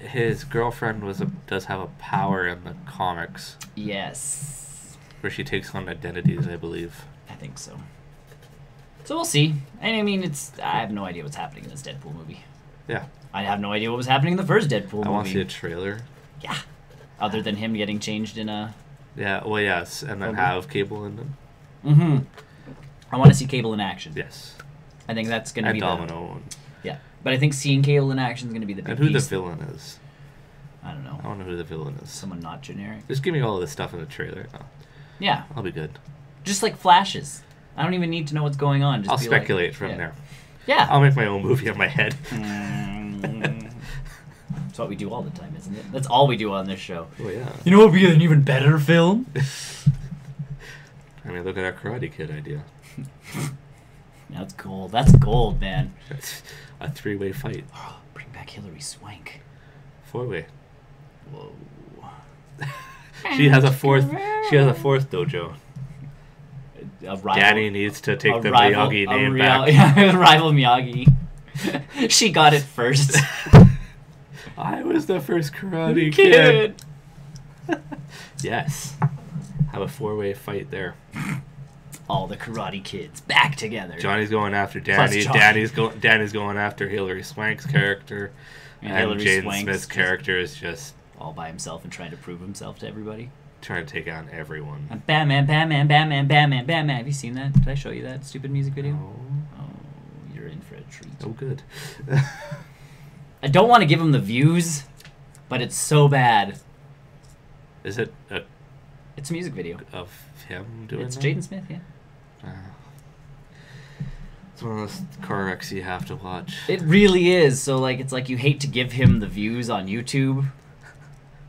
his girlfriend does have a power in the comics. Yes. Where she takes on identities, I believe. I think so. So we'll see. And I mean, I have no idea what's happening in this Deadpool movie. Yeah. I have no idea what was happening in the first Deadpool movie. I want to see a trailer. Yeah. Other than him getting changed in a... Yeah, well, yes. And then have Cable in them. Mm-hmm. I want to see Cable in action. Yes. I think that's going to be Domino. Yeah. But I think seeing Cable in action is going to be the big And who piece. the villain is. I don't know. I don't know who the villain is. Someone not generic. Just give me all of this stuff in the trailer. Yeah. I'll be good. Just like flashes. I don't even need to know what's going on. Just I'll speculate from there. Yeah. I'll make my own movie in my head. That's what we do all the time, isn't it? That's all we do on this show. Oh, yeah. You know what would be an even better film? I mean, look at our Karate Kid idea. That's gold. That's gold, man. That's a 3-way fight. Oh, bring back Hilary Swank. 4-way. Whoa. She has a fourth dojo. A rival, Danny needs to take the Miyagi name back. Yeah, rival Miyagi. She got it first. I was the first Karate Kid. Yes. Have a 4-way fight there. All the Karate Kids back together. Johnny's going after Danny. Danny's going after Hilary Swank's character. And Jaden Smith's character is just all by himself and trying to prove himself to everybody. Trying to take on everyone. And Batman, Batman, Batman, Batman, Batman. Have you seen that? Did I show you that stupid music video? Oh, you're in for a treat. Oh, good. I don't want to give him the views, but it's so bad. Is it It's a music video. Of him doing It's that? Jaden Smith, yeah. It's one of those car wrecks you have to watch. It really is. So, it's like you hate to give him the views on YouTube,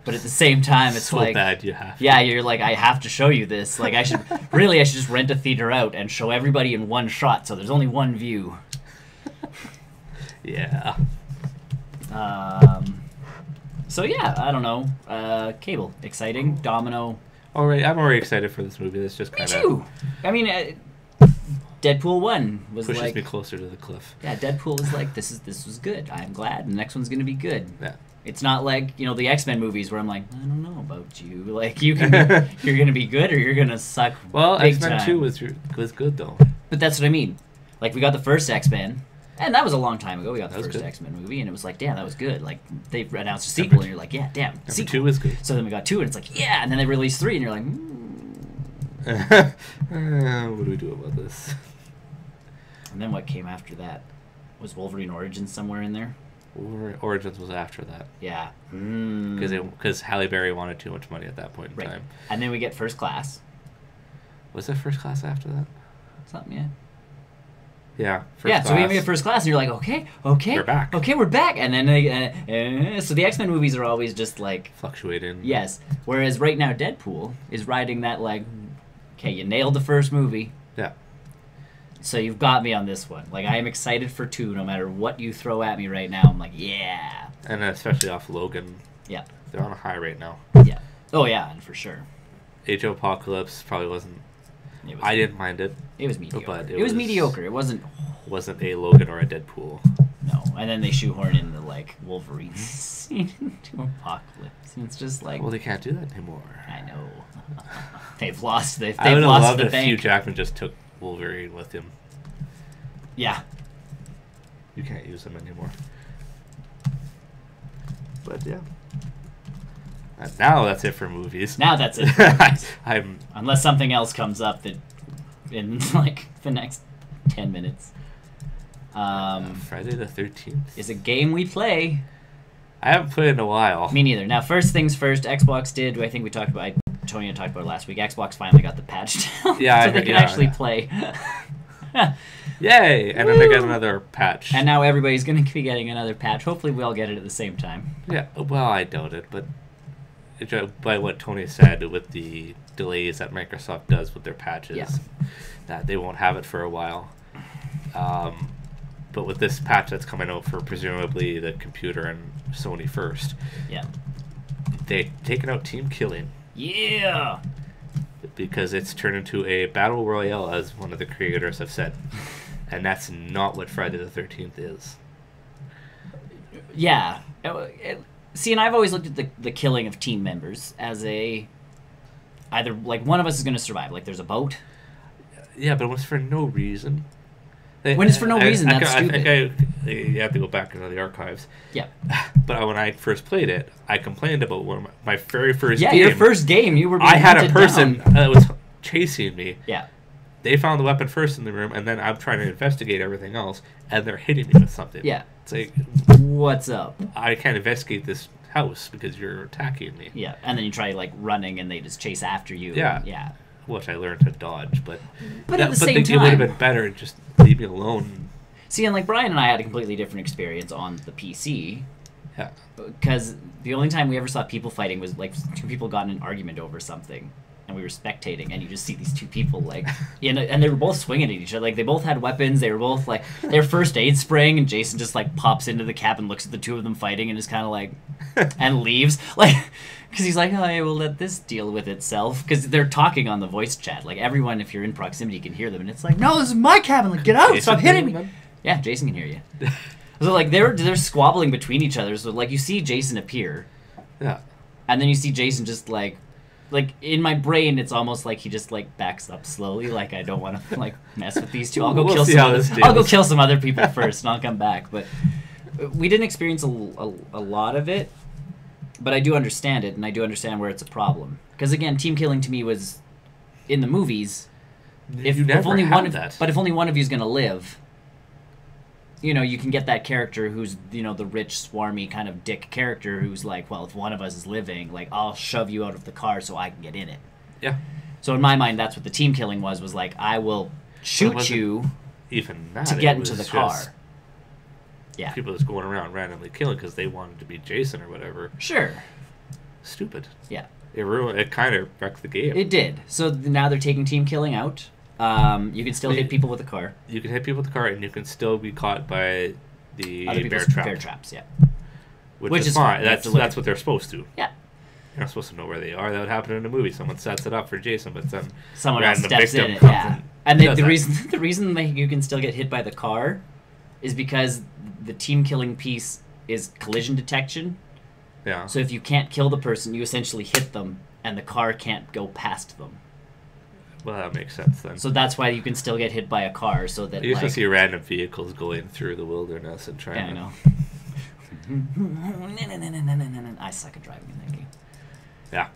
but at the same time, it's so like... bad you have to. Yeah, you're like, I have to show you this. Like, I should just rent a theater out and show everybody in one shot, so there's only one view. Yeah. So, yeah, I don't know. Cable. Exciting. Domino. Alright, I'm already excited for this movie. It's just kind of... Me too! I mean... Deadpool 1 was pushes me closer to the cliff. Yeah, Deadpool was like, this was good. I'm glad. And the next one's going to be good. Yeah. It's not like, the X-Men movies where I'm like, I don't know about you. Like, you're going to be good or you're going to suck big X-Men time. 2 was good, though. But that's what I mean. Like, we got the first X-Men, and that was a long time ago. We got the first good. X-Men movie, and it was like, damn, that was good. Like, they announced a sequel, and you're like, yeah, damn, Number sequel. 2 was good. So then we got 2, and it's like, yeah, and then they released 3, and you're like, What do we do about this? And then what came after that? Was Wolverine Origins somewhere in there? Origins was after that. Yeah. Because Halle Berry wanted too much money at that point in time. And then we get First Class. Was there First Class after that? Something, yeah. Yeah, so we get First Class, and you're like, okay, we're back. Okay, we're back. And then, so the X-Men movies are always just like... fluctuating. Yes. Whereas right now, Deadpool is riding that, like, okay, you nailed the first movie. Yeah. So you've got me on this one. Like, I am excited for 2, no matter what you throw at me right now. I'm like, yeah. And especially off Logan. Yeah. They're on a high right now. Yeah. Oh, yeah, and for sure. Age of Apocalypse probably wasn't... I didn't mind it. It was mediocre. But it was mediocre. It wasn't a Logan or a Deadpool. No, and then they shoehorn in the like Wolverine scene into Apocalypse, and it's just like, well, they can't do that anymore. I know. They've lost. They've I would have lost loved the if bank. Hugh Jackman just took Wolverine with him. Yeah. You can't use him anymore. But yeah. Now that's it for movies. Now that's it for movies. I'm unless something else comes up that in like the next 10 minutes. Friday the 13th is a game we play. I haven't played in a while. Me neither. Now, first things first, Xbox did. I think we talked about. Tony talked about it last week. Xbox finally got the patch down, yeah, so they can actually play. Yay! And then they got another patch. And now everybody's going to be getting another patch. Hopefully, we all get it at the same time. Yeah. Well, I doubt it, but by what Tony said, with the delays that Microsoft does with their patches, that they won't have it for a while. But with this patch that's coming out for presumably the computer and Sony first, they've taken out team killing. Yeah. Because it's turned into a battle royale, as one of the creators have said, and that's not what Friday the 13th is. Yeah. See, and I've always looked at the killing of team members as either like one of us is going to survive. Like there's a boat. Yeah, but it was for no reason. When it's for no reason, that's stupid. I think you have to go back into the archives. Yeah. But when I first played it, I complained about one of my very first game. Yeah, your first game, you were being I had a person down. that was chasing me. Yeah. They found the weapon first in the room, and then I'm trying to investigate everything else, and they're hitting me with something. Yeah. It's like, what's up? I can't investigate this house because you're attacking me. Yeah, and then you try like running, and they just chase after you. Yeah. Yeah. Which I learned to dodge, but at the same time, it would have been better to just leave me alone. See, and like Brian and I had a completely different experience on the PC. Yeah. Because the only time we ever saw people fighting was like 2 people got in an argument over something, and we were spectating, and you just see these 2 people like, and they were both swinging at each other. Like they both had weapons. They were both like their first aid spraying, and Jason just like pops into the cabin, looks at the 2 of them fighting, and is kind of like, and leaves like. Because he's like, oh, yeah, we'll let this deal with itself. Because they're talking on the voice chat. Like, everyone, if you're in proximity, can hear them. And it's like, no, this is my cabin. Like, get out. Jason, stop hitting me. Yeah, Jason can hear you. So, like, they're squabbling between each other. So, like, you see Jason appear. Yeah. And then you see Jason just, like, in my brain, it's almost like he just, like, backs up slowly. Like, I don't want to, like, mess with these 2. I'll go kill some other people first, and I'll come back. But we didn't experience a lot of it. But I do understand it, and I do understand where it's a problem. Because again, team killing to me was in the movies. If only one of you is going to live, you can get that character who's the rich, swarmy kind of dick character who's like, well, if one of us is living, like I'll shove you out of the car so I can get in it. Yeah. So in my mind, that's what the team killing was like I will shoot you even that, to get into the car. Yeah. People just going around randomly killing because they wanted to be Jason or whatever. Sure. Stupid. Yeah. It kind of wrecked the game. It did. So now they're taking team killing out. You can still hit people with a car. You can hit people with a car, and you can still be caught by the bear traps. Yeah. Which is fine. That's what they're supposed to. Yeah. You're not supposed to know where they are. That would happen in a movie. Someone sets it up for Jason, but then someone else steps in it. Yeah. And the reason you can still get hit by the car is because the team killing piece is collision detection. Yeah. So if you can't kill the person, you essentially hit them, and the car can't go past them. Well, that makes sense then. So that's why you can still get hit by a car, so that you used to see random vehicles going through the wilderness and trying. Yeah, I know. I suck at driving in that game. Yeah.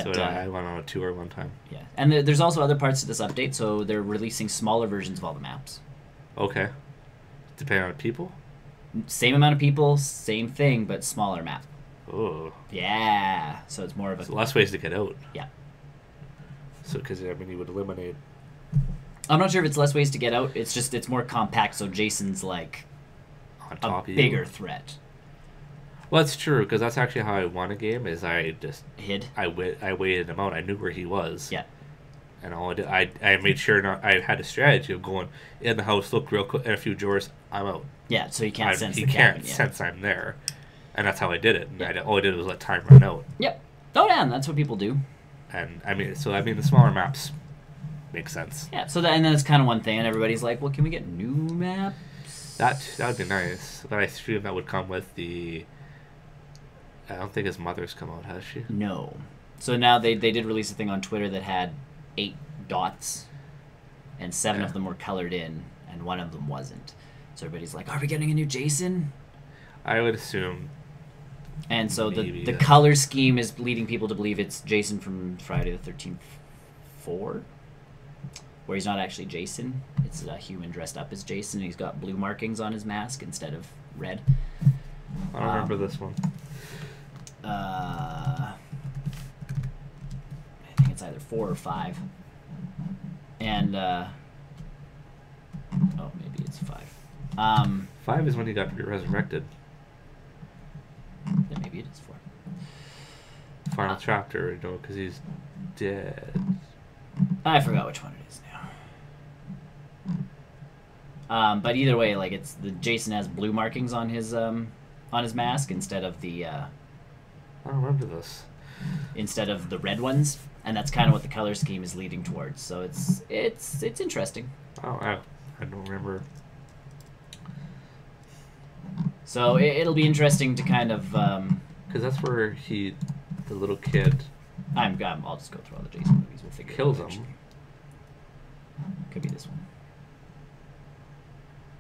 But so I went on a tour one time. Yeah, and there's also other parts to this update, so they're releasing smaller versions of all the maps. Okay. Depending on people? Same amount of people, same thing, but smaller map. Oh. Yeah, so it's more of a... So less ways to get out. Yeah. So, because, I mean, you would eliminate... I'm not sure if it's less ways to get out, it's just, it's more compact, so Jason's, like, on top a of bigger you. threat. Well, that's true, because that's actually how I won a game, is I just... Hid? I waited him out. I knew where he was. Yeah. And all I did, I made sure I had a strategy of going in the house, look real quick, and a few drawers, I'm out. Yeah, so he can't sense he the cabin. can't Yeah. sense I'm there. And that's how I did it. And all I did was let time run out. Yep. Oh, yeah, and that's what people do. And, the smaller maps make sense. Yeah, so and that's kind of one thing, and everybody's like, well, can we get new maps? That would be nice. But I assume that would come with the... I don't think his mother's come out, has she? No. So now they did release a thing on Twitter that had 8 dots, and 7 of them were colored in, and 1 of them wasn't. So everybody's like, are we getting a new Jason? I would assume. And so the color scheme is leading people to believe it's Jason from Friday the 13th 4, where he's not actually Jason. It's a human dressed up as Jason, and he's got blue markings on his mask instead of red. I don't remember this one. I think it's either 4 or 5. And, maybe it's 5. 5 is when he got resurrected. Then maybe it is 4. Final chapter, because he's dead. I forgot which one it is now. But either way, like, it's the Jason has blue markings on his mask instead of the I don't remember this. Instead of the red ones, and that's kind of what the color scheme is leading towards. So it's interesting. Oh, I don't remember. So it'll be interesting to kind of because that's where the little kid. I'll just go through all the Jason movies. We'll figure kills it out. him. Could be this one.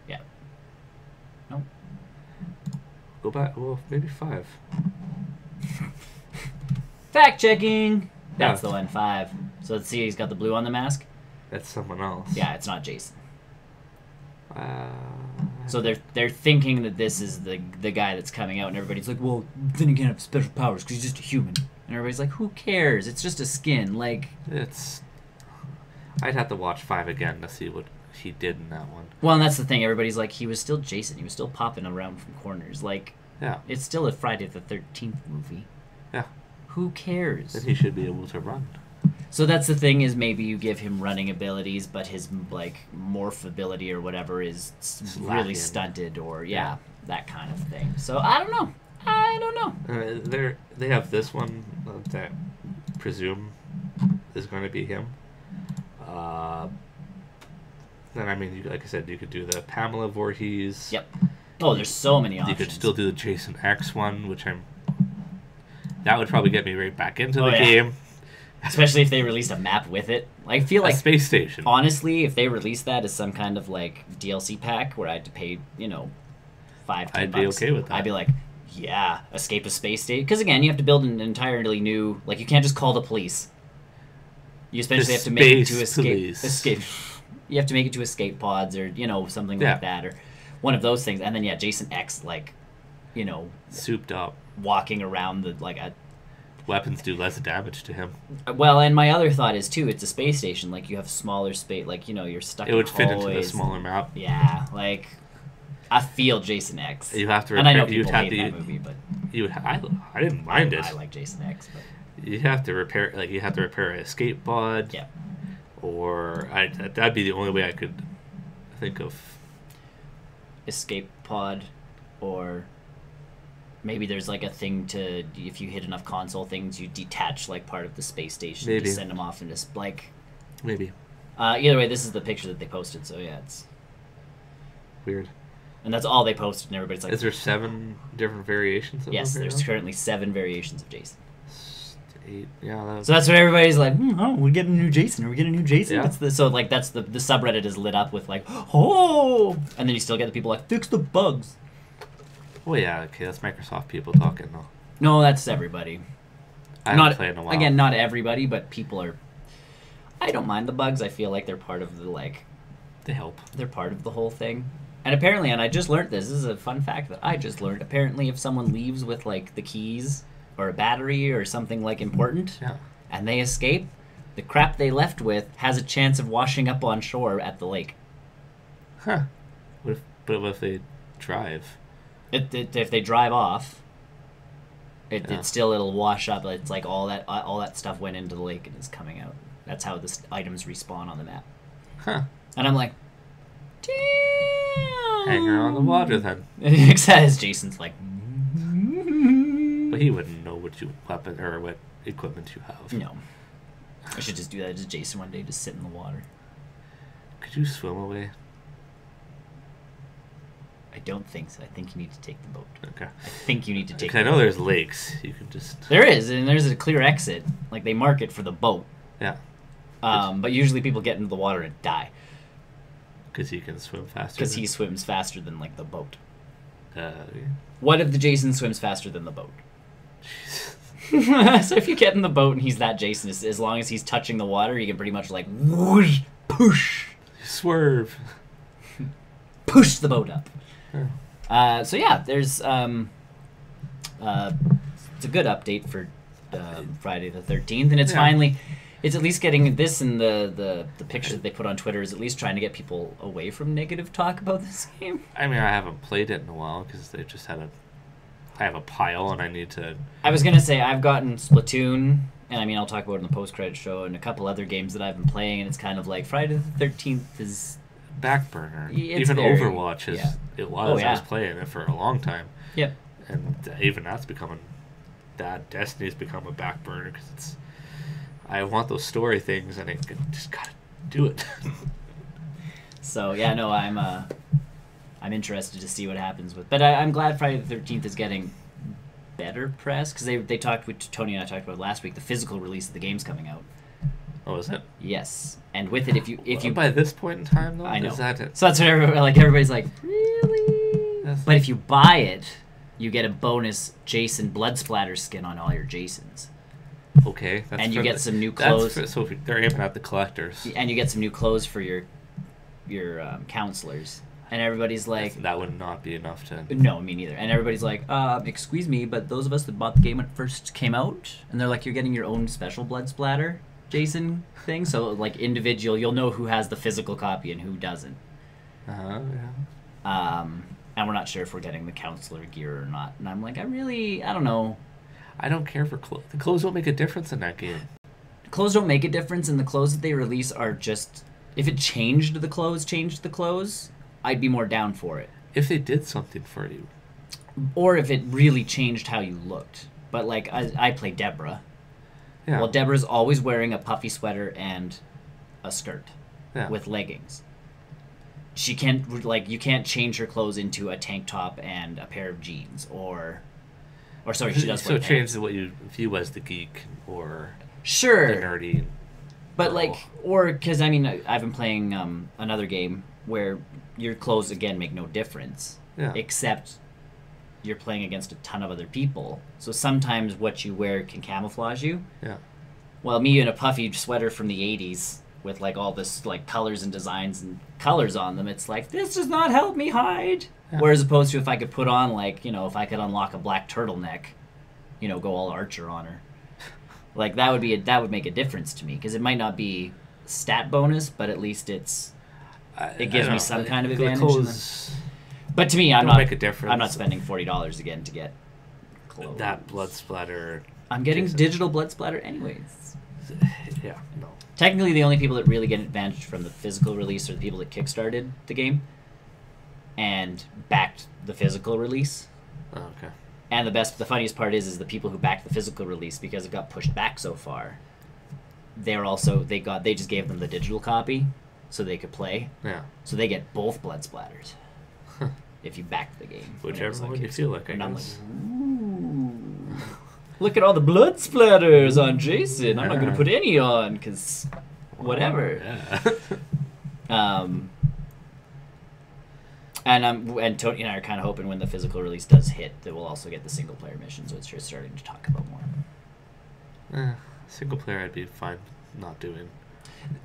Yeah. No. Go back. Well, maybe 5. Fact checking. That's Yeah. the one. 5. So let's see. He's got the blue on the mask. That's someone else. Yeah, it's not Jason. Uh, So they're thinking that this is the guy that's coming out, and everybody's like, well, then he can't have special powers because he's just a human. And everybody's like, who cares? It's just a skin. Like, I'd have to watch 5 again to see what he did in that one. Well, and that's the thing. Everybody's like, he was still Jason. He was still popping around from corners. Like, yeah, it's still a Friday the 13th movie. Yeah. Who cares? Then he should be able to run. So that's the thing, is maybe you give him running abilities, but his, like, morph ability or whatever is really stunted, or, that kind of thing. So, I don't know. They have this one that I presume is going to be him. Then, I mean, like I said, you could do the Pamela Voorhees. Yep. Oh, there's so many options. You could still do the Jason X one, which that would probably get me right back into the game. Especially if they released a map with it. I feel like a space station. Honestly, if they released that as some kind of like DLC pack where I had to pay, $5-10, I'd be okay with that. I'd be like, yeah, escape a space station. Because again, you have to build an entirely new. Like, you can't just call the police. You especially have to make it to escape. You have to make it to escape pods or something like that, or one of those things. And then Jason X, like, souped up, walking around the like a. Weapons do less damage to him. Well, and my other thought is too, it's a space station. Like, you have smaller space. Like, you're stuck. It would fit into the smaller map. Yeah, like I feel Jason X. You have to. And I know people hate that movie, but I didn't mind it. I like Jason X, but you have to repair. Like, you have to repair an escape pod. Yeah. Or that'd be the only way I could think of. Escape pod, or. Maybe there's like a thing to, if you hit enough console things, you detach like part of the space station to send them off into like. Maybe. Either way, this is the picture that they posted, so yeah, it's weird. And that's all they posted, and everybody's like. Is there 7 different variations of Yes, there's currently 7 variations of Jason. 8, yeah. So that's what everybody's like. We're getting a new Jason. Are we getting a new Jason? Yeah. That's the subreddit is lit up with like, oh, and then you still get the people like, fix the bugs. Well, yeah, okay, that's Microsoft people talking, though. No, that's everybody. I haven't played in a while. Again, not everybody, but people are. I don't mind the bugs. I feel like they're part of the They help. They're part of the whole thing. And apparently, and I just learned this. This is a fun fact that I just learned. Apparently, if someone leaves with like the keys or a battery or something like important, and they escape, the crap they left with has a chance of washing up on shore at the lake. Huh. What if they drive? If they drive off, it'll wash up. It's like all that stuff went into the lake and is coming out. That's how the items respawn on the map. Huh. And I'm like, damn. Hang around the water then. As Jason's like, but he wouldn't know what weapon or what equipment you have. No. I should just do that as Jason one day, just sit in the water. Could you swim away? I don't think so. I think you need to take the boat. Okay. I think you need to take the boat. I know there's lakes. You can just... There is, and there's a clear exit. Like, they mark it for the boat. Yeah. But usually people get into the water and die. Because he can swim faster. Because he swims faster than, like, the boat. Yeah. What if the Jason swims faster than the boat? Jesus. So if you get in the boat and he's that Jason, as long as he's touching the water, he can pretty much, like, whoosh, push. Swerve. Push the boat up. Yeah. So yeah, there's it's a good update for Friday the 13th, and it's finally, it's at least getting this, and the picture that they put on Twitter is at least trying to get people away from negative talk about this game. I mean, I haven't played it in a while because they just had I have a pile and I need to... I was gonna say I've gotten Splatoon, and I mean I'll talk about it in the post-credit show, and a couple other games that I've been playing, and it's kind of like Friday the 13th is... back burner. Even Overwatch is it was. I was playing it for a long time. Yep. And even that's becoming Destiny's become a back burner because I want those story things and I just gotta do it. So yeah, no, I'm interested to see what happens with. But I'm glad Friday the 13th is getting better press because they talked with Tony and I talked about last week. The physical release of the game's coming out. Oh, is it? Yes, and with it, if you by this point in time though, I know. Is that it? So that's what everybody's like, really? But if you buy it, you get a bonus Jason blood splatter skin on all your Jasons. Okay, and you get some new clothes. So they're aiming at the collectors. And you get some new clothes for your counselors. And everybody's like... That would not be enough to... No, me neither. And everybody's like, excuse me, but those of us that bought the game when it first came out, and they're like, you're getting your own special blood splatter Jason thing, so like individual, you'll know who has the physical copy and who doesn't. Yeah. And we're not sure if we're getting the counselor gear or not. And I'm like, I don't know. I don't care for clothes. The clothes don't make a difference in that game. Clothes don't make a difference, and the clothes that they release are just... If it changed the clothes, I'd be more down for it. If they did something for you. Or if it really changed how you looked. But like, I play Deborah. Yeah. Well, Deborah's always wearing a puffy sweater and a skirt with leggings. She can't, like, you can't change her clothes into a tank top and a pair of jeans, or sorry, she does. So change what you view as the geek or the nerdy. But like, or because I mean, I've been playing another game where your clothes again make no difference, except you're playing against a ton of other people. So sometimes what you wear can camouflage you. Yeah. Well, me in a puffy sweater from the 80s with like all this like colors and designs and colors on them, it's like, this does not help me hide. Yeah. Whereas opposed to if I could put on like, if I could unlock a black turtleneck, go all Archer on her. Like that would make a difference to me because it might not be stat bonus, but at least it gives me some kind of advantage. But to me, I'm not spending $40 again to get clothes. That blood splatter. I'm getting digital blood splatter anyways. Yeah, no. Technically, the only people that really get an advantage from the physical release are the people that kickstarted the game and backed the physical release. Oh, okay. And the funniest part is the people who backed the physical release, because it got pushed back so far, they just gave them the digital copy so they could play. Yeah. So they get both blood splatters. If you back the game. Whichever one you feel like, I guess. I'm like, ooh. Look at all the blood splatters on Jason. I'm not going to put any on, because whatever. Yeah. And Tony and I are kind of hoping when the physical release does hit that we'll also get the single-player mission, so it's just starting to talk about more. Single player, I'd be fine not doing.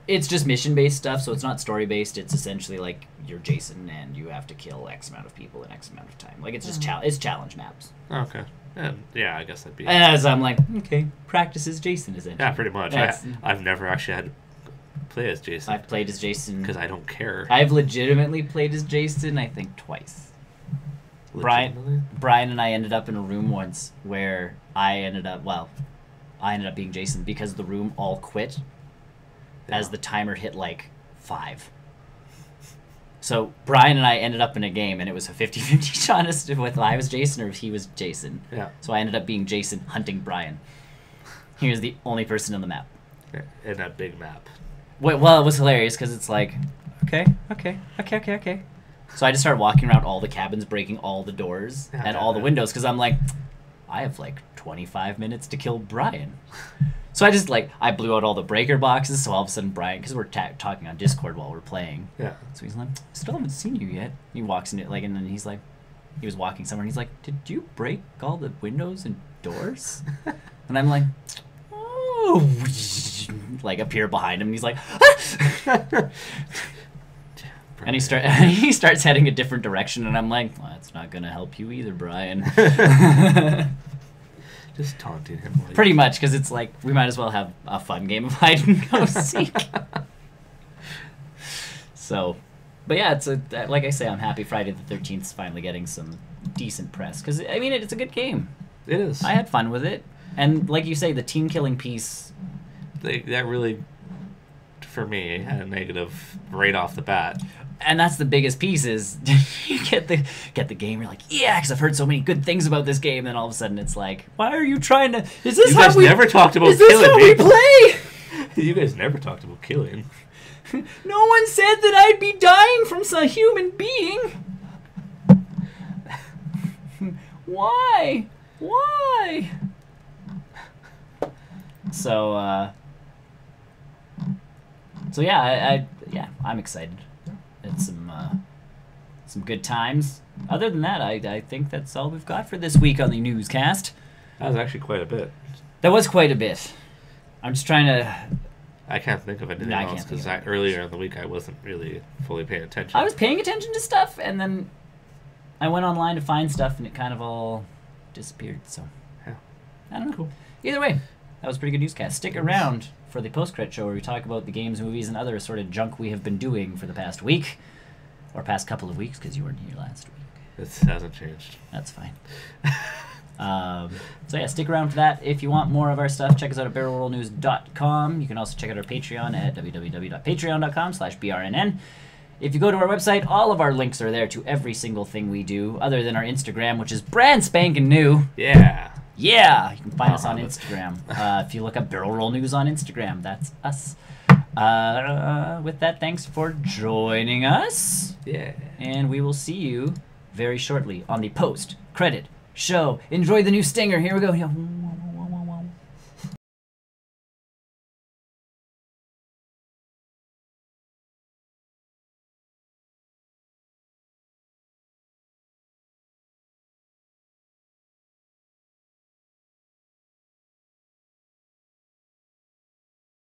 It's just mission-based stuff, so it's not story-based. It's essentially like you're Jason and you have to kill X amount of people in X amount of time. Like, it's just it's challenge maps. Okay. And yeah, I guess that'd be... As I'm like, okay, practice as Jason, essentially. Yeah, pretty much. I've never actually had to play as Jason. I've played as Jason. Because I don't care. I've legitimately played as Jason, I think, twice. Brian and I ended up in a room once where I ended up being Jason because the room all quit as the timer hit like 5. So Brian and I ended up in a game, and it was a 50-50 shot as to whether I was Jason or if he was Jason. Yeah. So I ended up being Jason hunting Brian. He was the only person on the map. In that big map. Well, it was hilarious because it's like, okay. So I just started walking around all the cabins, breaking all the doors and all the windows because I'm like, I have like 25 minutes to kill Brian. So I just I blew out all the breaker boxes. So all of a sudden Brian, because we're talking on Discord while we're playing. Yeah. So he's like, I still haven't seen you yet. He walks in it and then he's like, he was walking somewhere and he's like, did you break all the windows and doors? And I'm like, oh, appear behind him and he's like, ah! And he starts heading a different direction and I'm like, well, that's not gonna help you either, Brian. Just taunting him. Pretty much, because it's like we might as well have a fun game of hide and go seek. So, but yeah, it's like I say, I'm happy Friday the 13th is finally getting some decent press because I mean it's a good game. It is. I had fun with it, and like you say, the team killing piece. That really, for me, had a negative right off the bat. And that's the biggest piece is you get the game. You're like, yeah, because I've heard so many good things about this game. Then all of a sudden it's like, why are you trying to? Is this how we never talked about? Is this how we play? You guys never talked about killing. No one said that I'd be dying from some human being. Why? So yeah, I'm excited. It's some good times. Other than that, I think that's all we've got for this week on the newscast. That was actually quite a bit. That was quite a bit. I'm just trying to... I can't think of anything else because earlier in the week I wasn't really fully paying attention. I was paying attention to stuff, and then I went online to find stuff, and it kind of all disappeared. So, yeah. I don't know. Cool. Either way, that was a pretty good newscast. Stick around for the post-credit show where we talk about the games, movies, and other sort of junk we have been doing for the past week. Or past couple of weeks, because you weren't here last week. It hasn't changed. That's fine. So yeah, stick around for that. If you want more of our stuff, check us out at barrelrollnews.com. You can also check out our Patreon at www.patreon.com/brnn. If you go to our website, all of our links are there to every single thing we do, other than our Instagram, which is brand spanking new. Yeah. Yeah, you can find us on Instagram. If you look up Barrel Roll News on Instagram, that's us. With that, thanks for joining us. Yeah. And we will see you very shortly on the post-credit show. Enjoy the new stinger. Here we go.